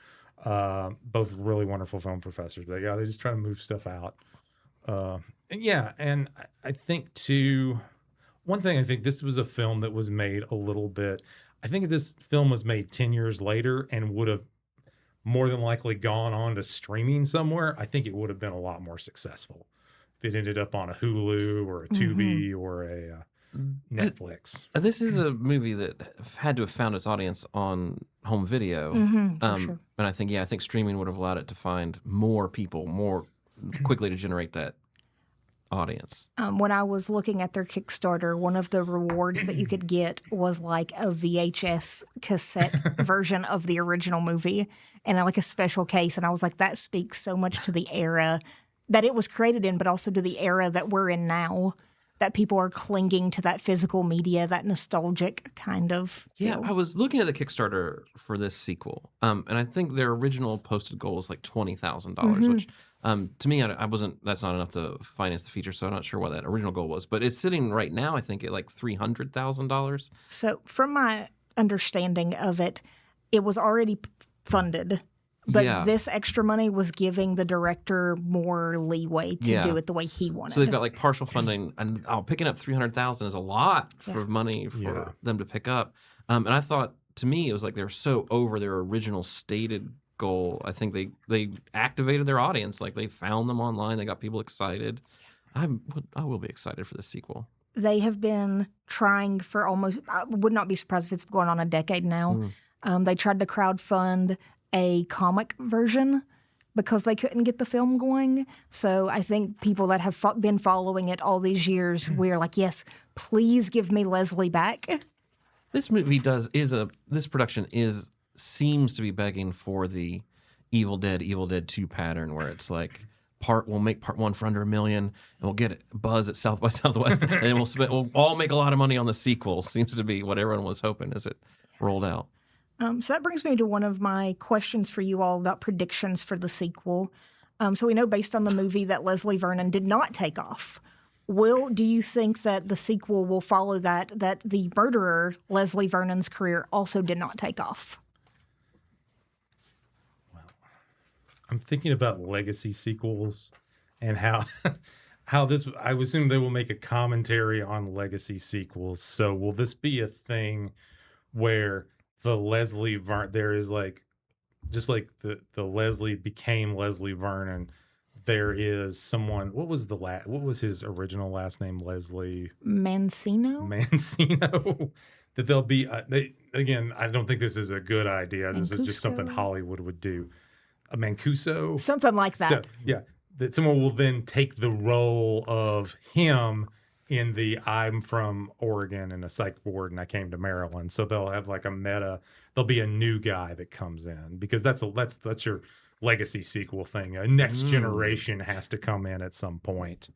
[SPEAKER 1] Both really wonderful film professors. But yeah, they just try to move stuff out. And I think too, one thing, I think this was a film that was made a little bit, I think if this film was made 10 years later and would have more than likely gone on to streaming somewhere, I think it would have been a lot more successful. If it ended up on a Hulu or a Tubi or a Netflix.
[SPEAKER 3] This is a movie that had to have found its audience on home video.
[SPEAKER 2] For sure.
[SPEAKER 3] And I think streaming would have allowed it to find more people more quickly to generate that audience.
[SPEAKER 2] When I was looking at their Kickstarter, one of the rewards that you could get was like a VHS cassette version of the original movie and like a special case. And I was like, that speaks so much to the era that it was created in, but also to the era that we're in now, that people are clinging to that physical media, that nostalgic kind of
[SPEAKER 3] Yeah,
[SPEAKER 2] feel.
[SPEAKER 3] I was looking at the Kickstarter for this sequel, and I think their original posted goal is like $20,000, which to me, I wasn't. That's not enough to finance the feature, so I'm not sure what that original goal was. But it's sitting right now, I think, at like $300,000.
[SPEAKER 2] So from my understanding of it, it was already funded. But
[SPEAKER 3] Yeah.
[SPEAKER 2] this extra money was giving the director more leeway to
[SPEAKER 3] Yeah.
[SPEAKER 2] do it the way he wanted.
[SPEAKER 3] So they've got like partial funding, and picking up $300,000 is a lot for money for
[SPEAKER 1] Yeah.
[SPEAKER 3] them to pick up. And I thought, to me, it was like they were so over their original stated goal. I think they activated their audience, like they found them online, they got people excited. I will be excited for the sequel.
[SPEAKER 2] They have been trying for almost, I would not be surprised if it's going on a decade now. They tried to crowdfund a comic version because they couldn't get the film going. So I think people that have been following it all these years, we're like, yes, please give me Leslie back.
[SPEAKER 3] This movie this production seems to be begging for the Evil Dead 2 pattern, where it's like we'll make part 1 for under $1 million, and we'll get a buzz at South by Southwest, and then we'll all make a lot of money on the sequel. Seems to be what everyone was hoping as it rolled out.
[SPEAKER 2] So that brings me to one of my questions for you all about predictions for the sequel. So we know based on the movie that Leslie Vernon did not take off. Do you think that the sequel will follow that the murderer, Leslie Vernon's career also did not take off?
[SPEAKER 1] I'm thinking about legacy sequels and how this, I would assume they will make a commentary on legacy sequels. So will this be a thing where the Leslie Vernon, there is like, just like the Leslie became Leslie Vernon, there is someone, what was his original last name? Leslie
[SPEAKER 2] Mancino?
[SPEAKER 1] That there'll be, again, I don't think this is a good idea. This is just something
[SPEAKER 2] Mancuso?
[SPEAKER 1] Hollywood would do. A Mancuso?
[SPEAKER 2] Something like that.
[SPEAKER 1] So, yeah, that someone will then take the role of him in the I'm from Oregon and a psych ward and I came to Maryland. So they'll have like there'll be a new guy that comes in, because that's your legacy sequel thing. A next generation has to come in at some point.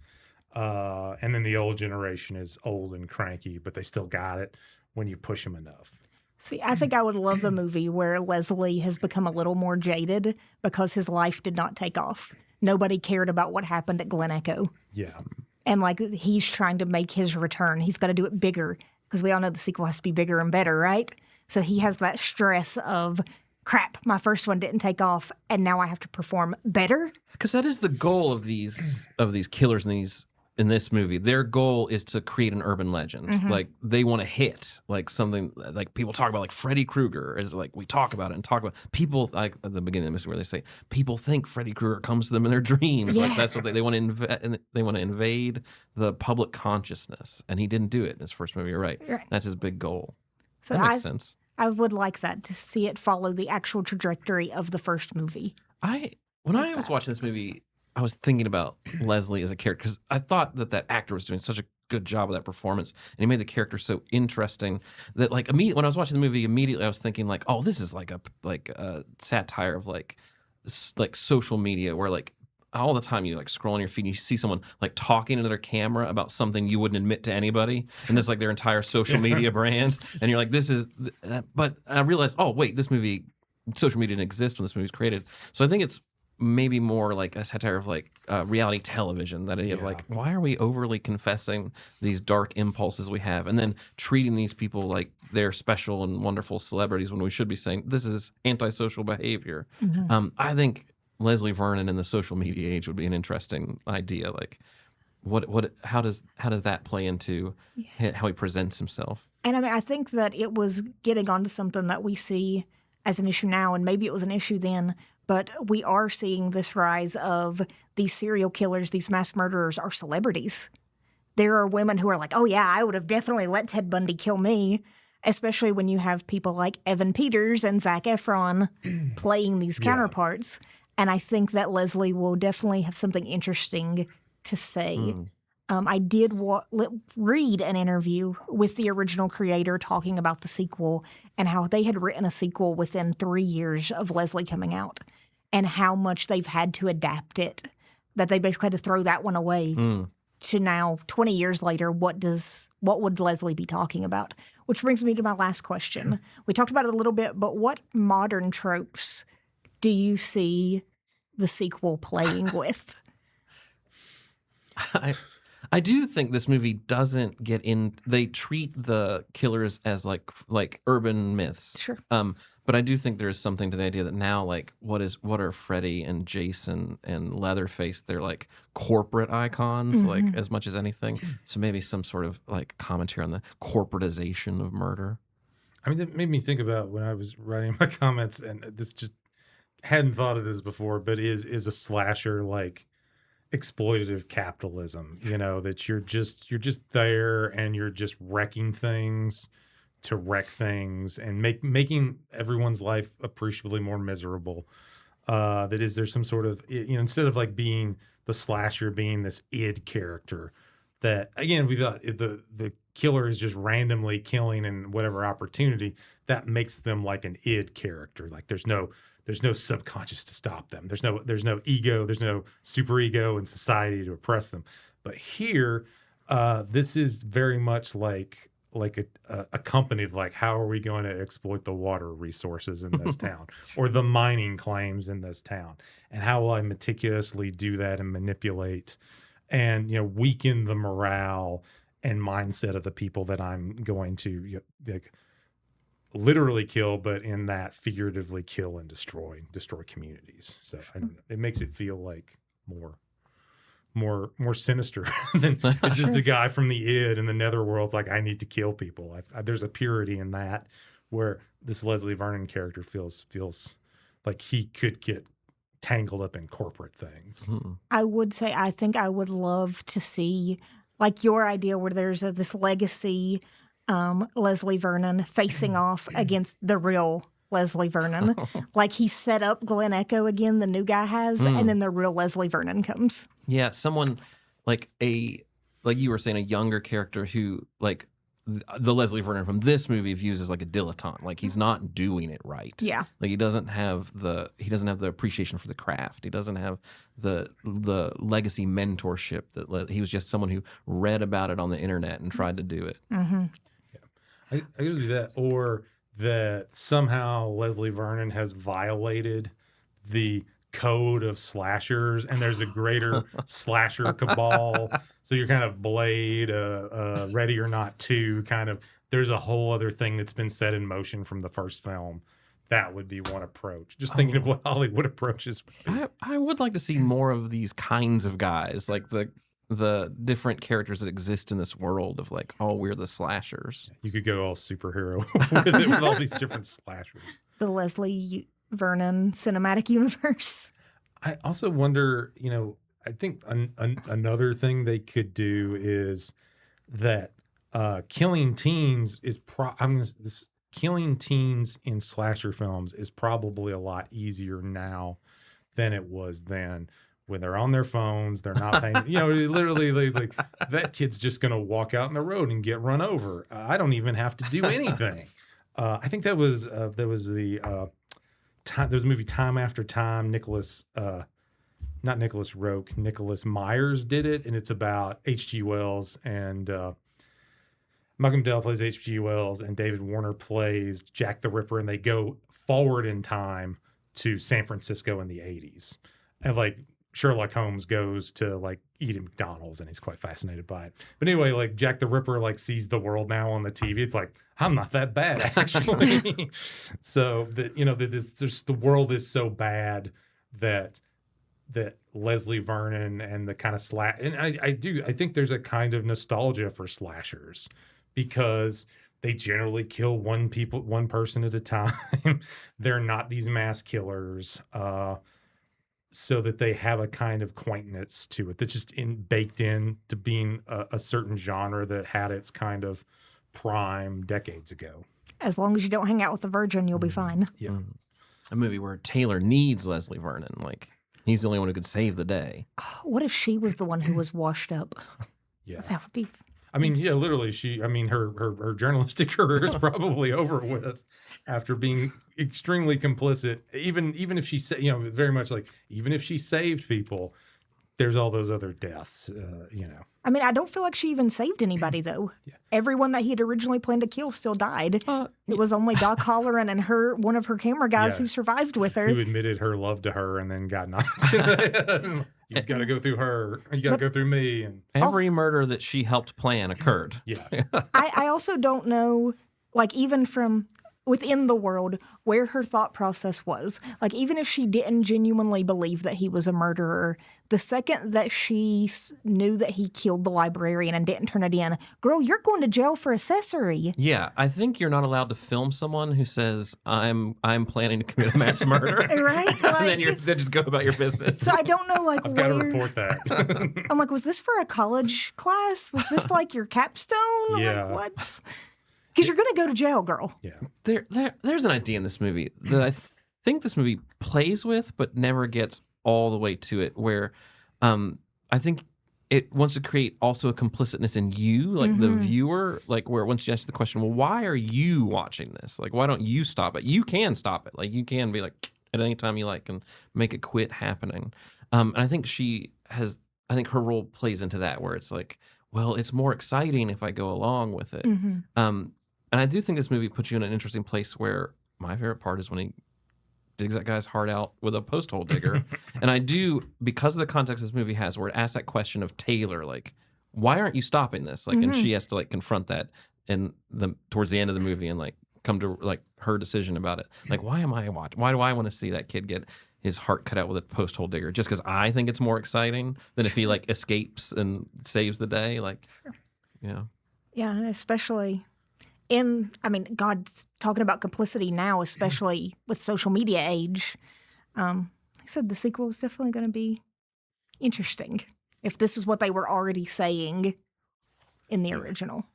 [SPEAKER 1] And then the old generation is old and cranky, but they still got it when you push them enough.
[SPEAKER 2] See, I think I would love the movie where Leslie has become a little more jaded because his life did not take off. Nobody cared about what happened at Glen Echo.
[SPEAKER 1] Yeah.
[SPEAKER 2] And like he's trying to make his return. He's got to do it bigger because we all know the sequel has to be bigger and better, right? So he has that stress of, crap, my first one didn't take off, and now I have to perform better.
[SPEAKER 3] Because that is the goal of these killers in this movie. Their goal is to create an urban legend. Like they want to hit like something like people talk about, like Freddy Krueger is like, we talk about it and talk about people like at the beginning of the movie where they say people think Freddy Krueger comes to them in their dreams.
[SPEAKER 2] Yeah.
[SPEAKER 3] Like that's what they want to they want to invade the public consciousness, and he didn't do it in his first movie. You're right. That's his big goal.
[SPEAKER 2] So
[SPEAKER 3] that makes sense.
[SPEAKER 2] I would like that, to see it follow the actual trajectory of the first movie.
[SPEAKER 3] When I was watching this movie, I was thinking about Leslie as a character because I thought that actor was doing such a good job of that performance, and he made the character so interesting that like when I was watching the movie, immediately I was thinking like, oh, this is like a satire of like social media where like all the time you like scroll on your feed and you see someone like talking into their camera about something you wouldn't admit to anybody, and there's like their entire social media brand, and you're like, this is. But I realized, oh wait, this movie, social media didn't exist when this movie was created, so I think it's maybe more like a satire of like reality television, that idea of like, why are we overly confessing these dark impulses we have and then treating these people like they're special and wonderful celebrities when we should be saying this is antisocial behavior. I think Leslie Vernon in the social media age would be an interesting idea. Like how does that play into how he presents himself?
[SPEAKER 2] And I mean, I think that it was getting onto something that we see as an issue now, and maybe it was an issue then, but we are seeing this rise of these serial killers, these mass murderers are celebrities. There are women who are like, oh yeah, I would have definitely let Ted Bundy kill me, especially when you have people like Evan Peters and Zac Efron playing these counterparts. And I think that Leslie will definitely have something interesting to say. I did read an interview with the original creator talking about the sequel and how they had written a sequel within 3 years of Leslie coming out, and how much they've had to adapt it, that they basically had to throw that one away to now, 20 years later, what would Leslie be talking about? Which brings me to my last question. We talked about it a little bit, but what modern tropes do you see the sequel playing with?
[SPEAKER 3] I do think this movie doesn't get in. They treat the killers as like urban myths.
[SPEAKER 2] Sure.
[SPEAKER 3] But I do think there is something to the idea that now, like, what are Freddy and Jason and Leatherface? They're like corporate icons, like as much as anything. So maybe some sort of like commentary on the corporatization of murder.
[SPEAKER 1] I mean, that made me think about when I was writing my comments, and this just hadn't thought of this before, but is a slasher like exploitative capitalism, that you're just there and you're just wrecking things to wreck things and making everyone's life appreciably more miserable. There's some sort of, instead of like being the slasher being this id character that, again, we thought the killer is just randomly killing in whatever opportunity, that makes them like an id character. Like there's no subconscious to stop them. There's no ego. There's no super ego in society to oppress them. But here, this is very much like a company of like, how are we going to exploit the water resources in this town or the mining claims in this town, and how will I meticulously do that and manipulate and weaken the morale and mindset of the people that I'm going to literally kill, but in that figuratively kill and destroy communities. So it makes it feel like more sinister than it's just a guy from the id in the netherworld's like, I need to kill people. There's a purity in that where this Leslie Vernon character feels like he could get tangled up in corporate things.
[SPEAKER 2] I would say I think I would love to see like your idea where there's this legacy Leslie Vernon facing off against the real Leslie Vernon. Like he set up Glen Echo again, the new guy has, and then the real Leslie Vernon comes.
[SPEAKER 3] Yeah, someone like you were saying, a younger character who like the Leslie Vernon from this movie views as like a dilettante. Like he's not doing it right.
[SPEAKER 2] Yeah.
[SPEAKER 3] Like he doesn't have the appreciation for the craft. He doesn't have the legacy mentorship that he was just someone who read about it on the internet and tried to do it.
[SPEAKER 2] Mm-hmm.
[SPEAKER 1] I could do that, or that somehow Leslie Vernon has violated the code of slashers, and there's a greater slasher cabal. So you're kind of Blade, Ready or Not 2, kind of there's a whole other thing that's been set in motion from the first film. That would be one approach. Just thinking of what Hollywood approaches would be.
[SPEAKER 3] I would like to see more of these kinds of guys, like the different characters that exist in this world of like, oh, we're the slashers.
[SPEAKER 1] You could go all superhero with it, with all these different slashers.
[SPEAKER 2] The Leslie Vernon cinematic universe.
[SPEAKER 1] I also wonder, I think another thing they could do is that killing teens is killing teens in slasher films is probably a lot easier now than it was then. When they're on their phones, they're not paying. Literally, like that kid's just gonna walk out in the road and get run over. I don't even have to do anything. I think there was a movie Time After Time. Not Nicholas Roque, Nicholas Myers did it, and it's about H.G. Wells and Malcolm Dell plays H.G. Wells, and David Warner plays Jack the Ripper, and they go forward in time to San Francisco in the 80s, and like Sherlock Holmes goes to like eat at McDonald's, and he's quite fascinated by it. But anyway, like Jack the Ripper like sees the world now on the TV. It's like, I'm not that bad actually. So that the world is so bad that Leslie Vernon and the kind of and I think there's a kind of nostalgia for slashers because they generally kill one person at a time. They're not these mass killers. So that they have a kind of quaintness to it that's just baked in to being a certain genre that had its kind of prime decades ago.
[SPEAKER 2] As long as you don't hang out with the virgin, you'll be fine.
[SPEAKER 1] Yeah.
[SPEAKER 3] A movie where Taylor needs Leslie Vernon. Like, he's the only one who could save the day.
[SPEAKER 2] What if she was the one who was washed up?
[SPEAKER 1] Yeah.
[SPEAKER 2] That would be...
[SPEAKER 1] I mean, yeah, literally, her journalistic career is probably over with after being extremely complicit. Even if she said, very much like, even if she saved people, there's all those other deaths,
[SPEAKER 2] I mean, I don't feel like she even saved anybody, though.
[SPEAKER 1] Yeah.
[SPEAKER 2] Everyone that he had originally planned to kill still died. It was only Doc Holleran and one of her camera guys who survived with her.
[SPEAKER 1] Who admitted her love to her and then got knocked. You got to go through her. You got to go through me. And
[SPEAKER 3] every murder that she helped plan occurred.
[SPEAKER 1] Yeah.
[SPEAKER 2] I also don't know, like, even from within the world, where her thought process was. Like, even if she didn't genuinely believe that he was a murderer, the second that she knew that he killed the librarian and didn't turn it in, girl, you're going to jail for accessory.
[SPEAKER 3] Yeah, I think you're not allowed to film someone who says, I'm planning to commit a mass murder.
[SPEAKER 2] Right? Like,
[SPEAKER 3] and then just go about your business.
[SPEAKER 2] So I don't know, like,
[SPEAKER 1] I've got to report that.
[SPEAKER 2] I'm like, was this for a college class? Was this like your capstone?
[SPEAKER 1] Yeah.
[SPEAKER 2] Like, what? Because you're going to go to jail, girl.
[SPEAKER 1] Yeah.
[SPEAKER 3] There's an idea in this movie that I think this movie plays with, but never gets all the way to it, where I think it wants to create also a complicitness in you, like the viewer, like where once you ask the question, well, why are you watching this? Like, why don't you stop it? You can stop it. Like, you can be like, at any time you like and make it quit happening. And I think her role plays into that, where it's like, well, it's more exciting if I go along with it. And I do think this movie puts you in an interesting place where my favorite part is when he digs that guy's heart out with a post hole digger. And I do, because of the context this movie has, where it asks that question of Taylor, like, why aren't you stopping this? Like, and she has to like confront that towards the end of the movie and like come to like her decision about it. Like, why am I watching? Why do I want to see that kid get his heart cut out with a post hole digger? Just because I think it's more exciting than if he like escapes and saves the day. Like,
[SPEAKER 2] Yeah, especially God's talking about complicity now, especially with social media age. Like I said, the sequel is definitely going to be interesting if this is what they were already saying in the original.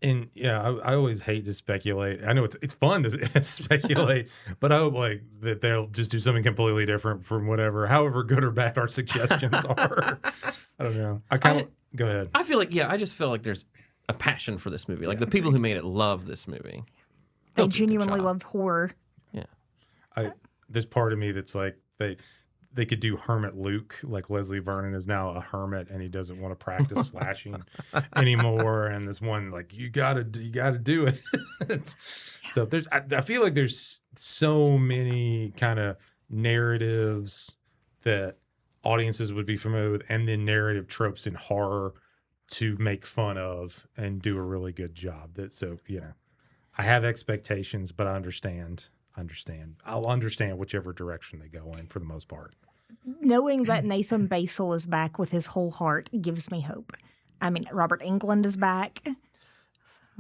[SPEAKER 1] And I always hate to speculate. I know it's fun to speculate, but I hope like that they'll just do something completely different from however good or bad our suggestions are. I don't know. Go ahead.
[SPEAKER 3] I feel like, I just feel like there's a passion for this movie. Like the people who made it love this movie.
[SPEAKER 2] They genuinely loved horror.
[SPEAKER 3] Yeah.
[SPEAKER 1] There's part of me that's like they could do Hermit Luke, like Leslie Vernon is now a hermit and he doesn't want to practice slashing anymore. And this one, like, you gotta do it. So I feel like there's so many kind of narratives that audiences would be familiar with, and then narrative tropes in horror to make fun of and do a really good job. So, I have expectations, but I understand. I'll understand whichever direction they go in for the most part.
[SPEAKER 2] Knowing that Nathan Basil is back with his whole heart gives me hope. I mean, Robert Englund is back.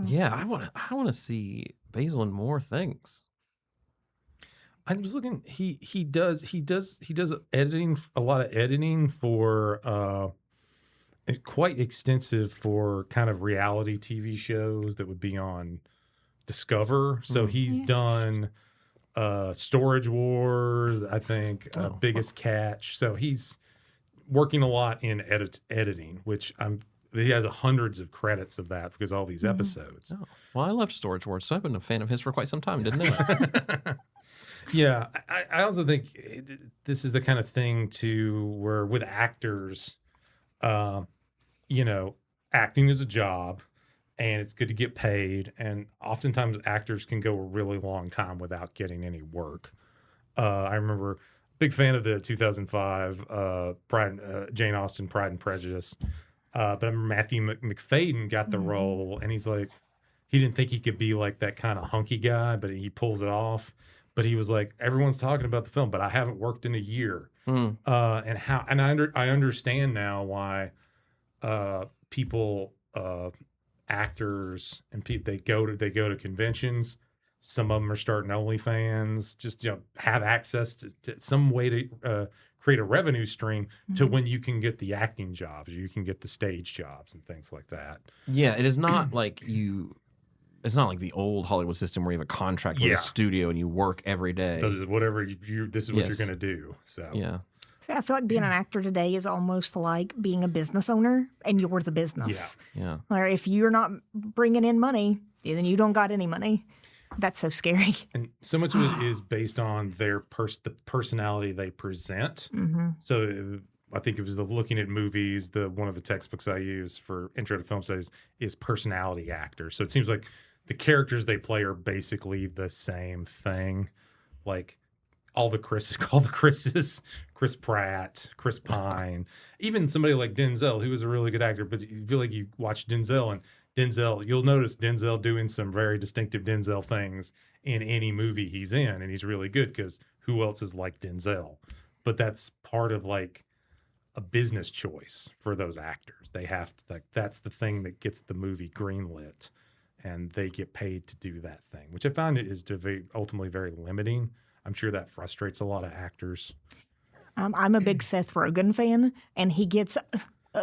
[SPEAKER 3] Yeah, I want to see Basil in more things.
[SPEAKER 1] I was looking. He does editing, a lot of editing for quite extensive for kind of reality TV shows that would be on Discover. So he's done Storage Wars, I think, Biggest Catch. So he's working a lot in editing, which he has hundreds of credits of that because all these episodes.
[SPEAKER 3] Oh. Well, I loved Storage Wars, so I've been a fan of his for quite some time, didn't I?
[SPEAKER 1] Yeah, I also think this is the kind of thing where with actors, acting is a job and it's good to get paid. And oftentimes actors can go a really long time without getting any work. I remember, big fan of the 2005 Jane Austen Pride and Prejudice. But I remember Matthew McFadden got the role, and he's like, he didn't think he could be like that kind of hunky guy, but he pulls it off. But he was like, everyone's talking about the film, but I haven't worked in a year. And I understand now why people, actors and people, they go to conventions. Some of them are starting OnlyFans, just have access to some way to create a revenue stream to when you can get the acting jobs, you can get the stage jobs and things like that.
[SPEAKER 3] Yeah, it is not like it's not like the old Hollywood system where you have a contract with a studio and you work every day.
[SPEAKER 1] This is whatever this is what you're going to do. So
[SPEAKER 3] yeah.
[SPEAKER 2] See, I feel like being an actor today is almost like being a business owner, and you're the business.
[SPEAKER 3] Yeah.
[SPEAKER 2] Or if you're not bringing in money, then you don't got any money. That's so scary.
[SPEAKER 1] And so much of it is based on the personality they present. So I think it was looking at movies. One of the textbooks I use for intro to film studies is personality actors. So it seems like the characters they play are basically the same thing. Like all the Chris's, Chris Pratt, Chris Pine, even somebody like Denzel, who was a really good actor. But you feel like you watch Denzel, you'll notice Denzel doing some very distinctive Denzel things in any movie he's in, and he's really good because who else is like Denzel? But that's part of like a business choice for those actors. They have to, that's the thing that gets the movie greenlit, and they get paid to do that thing, which I find is ultimately very limiting. I'm sure that frustrates a lot of actors.
[SPEAKER 2] I'm a big Seth Rogen fan, and he gets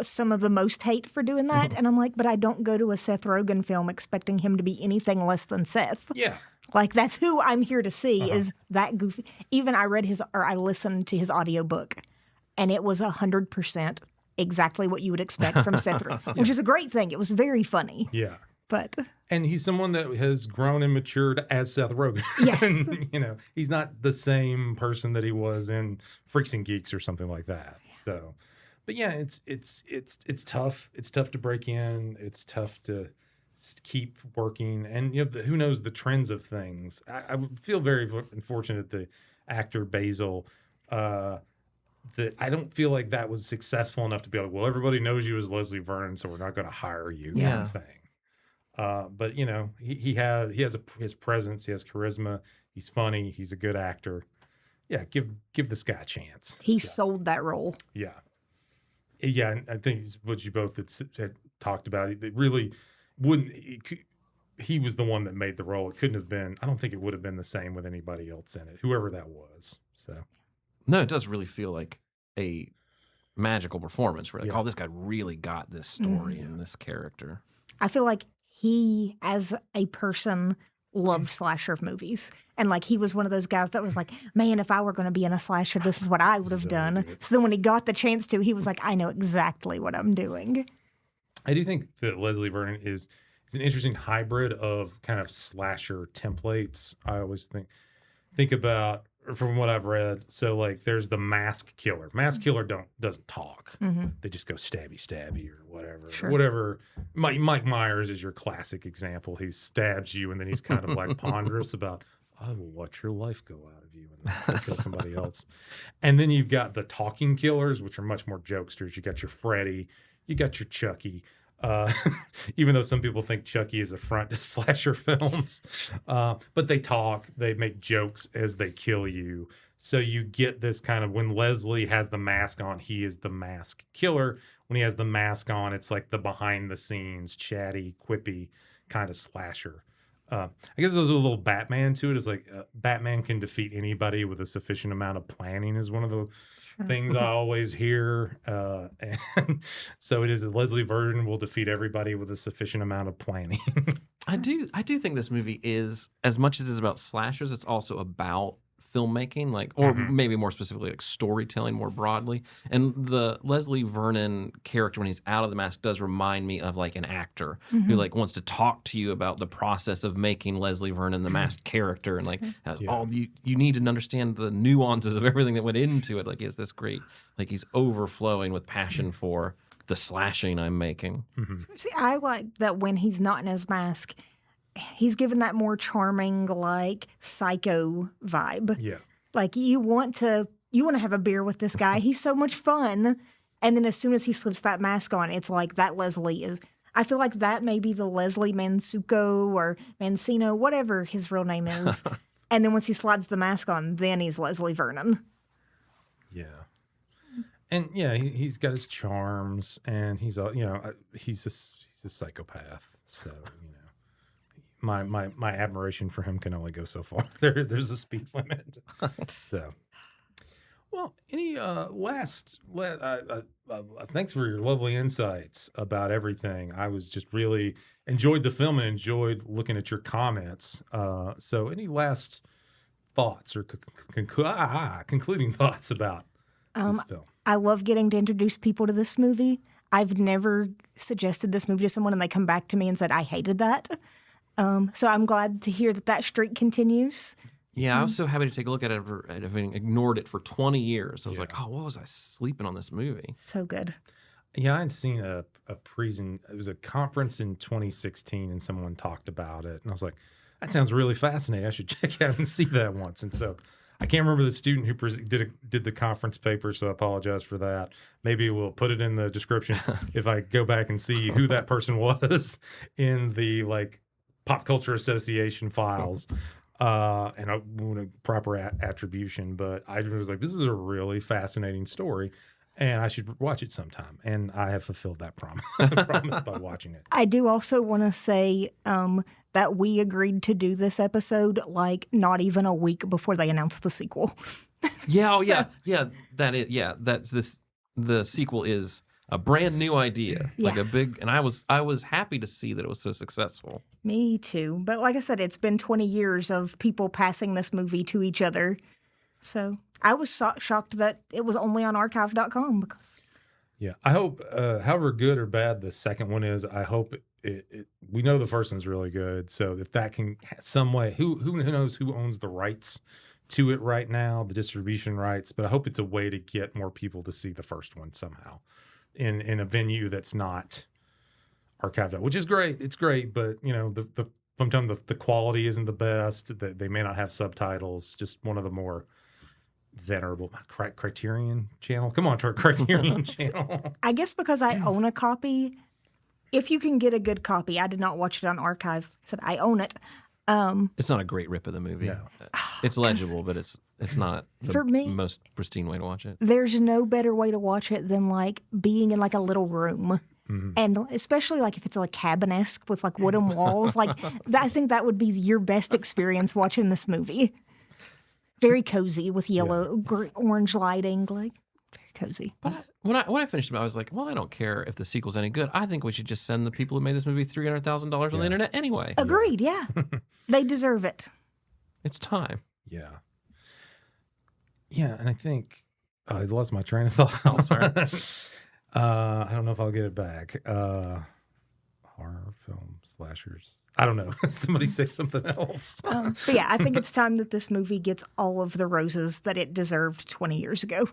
[SPEAKER 2] some of the most hate for doing that. And I'm like, but I don't go to a Seth Rogen film expecting him to be anything less than Seth.
[SPEAKER 1] Yeah.
[SPEAKER 2] Like, that's who I'm here to see is that goofy. Even I listened to his audiobook, and it was 100% exactly what you would expect from Seth Rogen, which is a great thing. It was very funny.
[SPEAKER 1] Yeah.
[SPEAKER 2] But
[SPEAKER 1] and he's someone that has grown and matured as Seth Rogen.
[SPEAKER 2] Yes.
[SPEAKER 1] And, he's not the same person that he was in Freaks and Geeks or something like that. So, but yeah, it's tough. It's tough to break in. It's tough to keep working. And who knows the trends of things. I feel very unfortunate the actor Basil. That I don't feel like that was successful enough to be like, well, everybody knows you as Leslie Vernon, so we're not going to hire you. Kind of thing. But he has his presence, he has charisma, he's funny, he's a good actor. Yeah, give this guy a chance.
[SPEAKER 2] He sold that role.
[SPEAKER 1] Yeah, and I think it's what you both had talked about. It really wouldn't. He was the one that made the role. It couldn't have been. I don't think it would have been the same with anybody else in it, whoever that was. So,
[SPEAKER 3] no, it does really feel like a magical performance. Where oh, this guy really got this story and this character.
[SPEAKER 2] I feel like he, as a person, loved slasher movies. And like he was one of those guys that was like, man, if I were going to be in a slasher, this is what I would have done. So then when he got the chance to, he was like, I know exactly what I'm doing.
[SPEAKER 1] I do think that Leslie Vernon is an interesting hybrid of kind of slasher templates. I always think about, from what I've read, so like there's the mask killer. Mask killer doesn't talk. They just go stabby or whatever.
[SPEAKER 2] Sure.
[SPEAKER 1] Whatever. Mike Myers is your classic example. He stabs you and then he's kind of like ponderous about, I will watch your life go out of you and then kill somebody else. And then you've got the talking killers, which are much more jokesters. You got your Freddy, you got your Chucky. Even though some people think Chucky is a front to slasher films. But they talk, they make jokes as they kill you. So you get this kind of, when Leslie has the mask on, he is the mask killer. When he has the mask on, it's like the behind the scenes, chatty, quippy kind of slasher. I guess there's a little Batman to it. It's like Batman can defeat anybody with a sufficient amount of planning is one of the things I always hear. And so it is that Leslie Vernon will defeat everybody with a sufficient amount of planning.
[SPEAKER 3] I do think this movie is, as much as it's about slashers, it's also about filmmaking, like, or maybe more specifically, like storytelling more broadly. And the Leslie Vernon character, when he's out of the mask, does remind me of like an actor who like wants to talk to you about the process of making Leslie Vernon the masked character, and like has all you need to understand the nuances of everything that went into it. Like, he has this great, like, he's overflowing with passion for the slashing I'm making.
[SPEAKER 2] See, I like that when he's not in his mask, he's given that more charming, like, psycho vibe.
[SPEAKER 1] Yeah.
[SPEAKER 2] Like, you want to have a beer with this guy. He's so much fun. And then as soon as he slips that mask on, it's like that Leslie is. I feel like that may be the Leslie Mansuko or Mancino, whatever his real name is. And then once he slides the mask on, then he's Leslie Vernon.
[SPEAKER 1] Yeah. And yeah, he's got his charms, and he's he's a psychopath. So, my admiration for him can only go so far. There's a speed limit. So, well, any last thanks for your lovely insights about everything. I was just really enjoyed the film and enjoyed looking at your comments. So any last thoughts or concluding thoughts about this film?
[SPEAKER 2] I love getting to introduce people to this movie. I've never suggested this movie to someone and they come back to me and said, I hated that. So I'm glad to hear that streak continues.
[SPEAKER 3] Yeah, I was so happy to take a look at it after having ignored it for 20 years. I was like, oh, what was I sleeping on this movie?
[SPEAKER 2] So good.
[SPEAKER 1] Yeah, I'd seen it was a conference in 2016 and someone talked about it. And I was like, that sounds really fascinating. I should check out and see that once. And so I can't remember the student who did the conference paper, so I apologize for that. Maybe we'll put it in the description if I go back and see who that person was in the Pop Culture Association files. And I want a proper attribution, but I was like, this is a really fascinating story, and I should watch it sometime. And I have fulfilled that promise by watching it.
[SPEAKER 2] I do also want to say that we agreed to do this episode not even a week before they announced the sequel.
[SPEAKER 3] Yeah, the sequel is a brand new idea,
[SPEAKER 2] yes.
[SPEAKER 3] a big, and I was happy to see that it was so successful.
[SPEAKER 2] Me too. But like I said, it's been 20 years of people passing this movie to each other. So I was shocked that it was only on archive.com because.
[SPEAKER 1] Yeah, I hope, however good or bad the second one is, I hope we know the first one's really good. So if that can some way, who knows who owns the rights to it right now, the distribution rights, but I hope it's a way to get more people to see the first one somehow in a venue that's not archived out, which is great. It's great, but sometimes the quality isn't the best. They may not have subtitles. Just one of the more venerable Criterion channel. Come on, Criterion channel.
[SPEAKER 2] I guess because I own a copy, if you can get a good copy, I did not watch it on archive. I said I own it.
[SPEAKER 3] It's not a great rip of the movie.
[SPEAKER 1] No.
[SPEAKER 3] It's legible, but it's not the
[SPEAKER 2] for me,
[SPEAKER 3] most pristine way to watch it.
[SPEAKER 2] There's no better way to watch it than being in a little room. Mm-hmm. And especially if it's cabin-esque with wooden walls, I think that would be your best experience watching this movie. Very cozy with yellow, orange lighting, very cozy.
[SPEAKER 3] But when I finished it, I was like, well, I don't care if the sequel's any good. I think we should just send the people who made this movie $300,000 on the internet anyway.
[SPEAKER 2] Agreed, yeah. They deserve it.
[SPEAKER 3] It's time.
[SPEAKER 1] Yeah. Yeah, and I think I lost my train of thought.
[SPEAKER 3] Oh, sorry.
[SPEAKER 1] I don't know if I'll get it back. Horror film slashers. I don't know. Somebody say something else.
[SPEAKER 2] But yeah, I think it's time that this movie gets all of the roses that it deserved 20 years ago.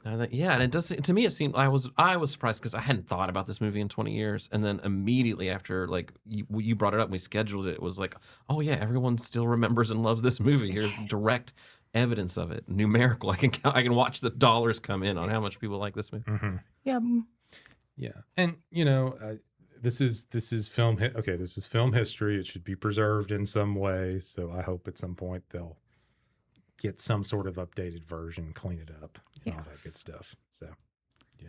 [SPEAKER 3] And it does. To me, it seemed I was surprised because I hadn't thought about this movie in 20 years, and then immediately after you brought it up, and we scheduled it. It was like, oh yeah, everyone still remembers and loves this movie. Here's direct evidence of it, numerical. I can watch the dollars come in on how much people like this movie.
[SPEAKER 1] Mm-hmm.
[SPEAKER 2] Yeah.
[SPEAKER 1] Yeah, and this is film. Okay, this is film history. It should be preserved in some way. So I hope at some point they'll get some sort of updated version, clean it up, and all that good stuff. So, yeah.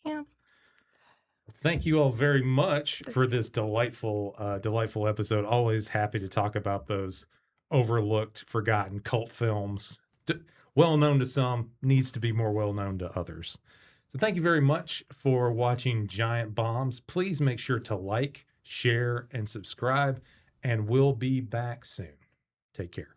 [SPEAKER 2] Yeah.
[SPEAKER 1] Thank you all very much for this delightful episode. Always happy to talk about those overlooked, forgotten cult films. Well known to some, needs to be more well known to others. So thank you very much for watching Giant Bombs. Please make sure to like, share, and subscribe, and we'll be back soon. Take care.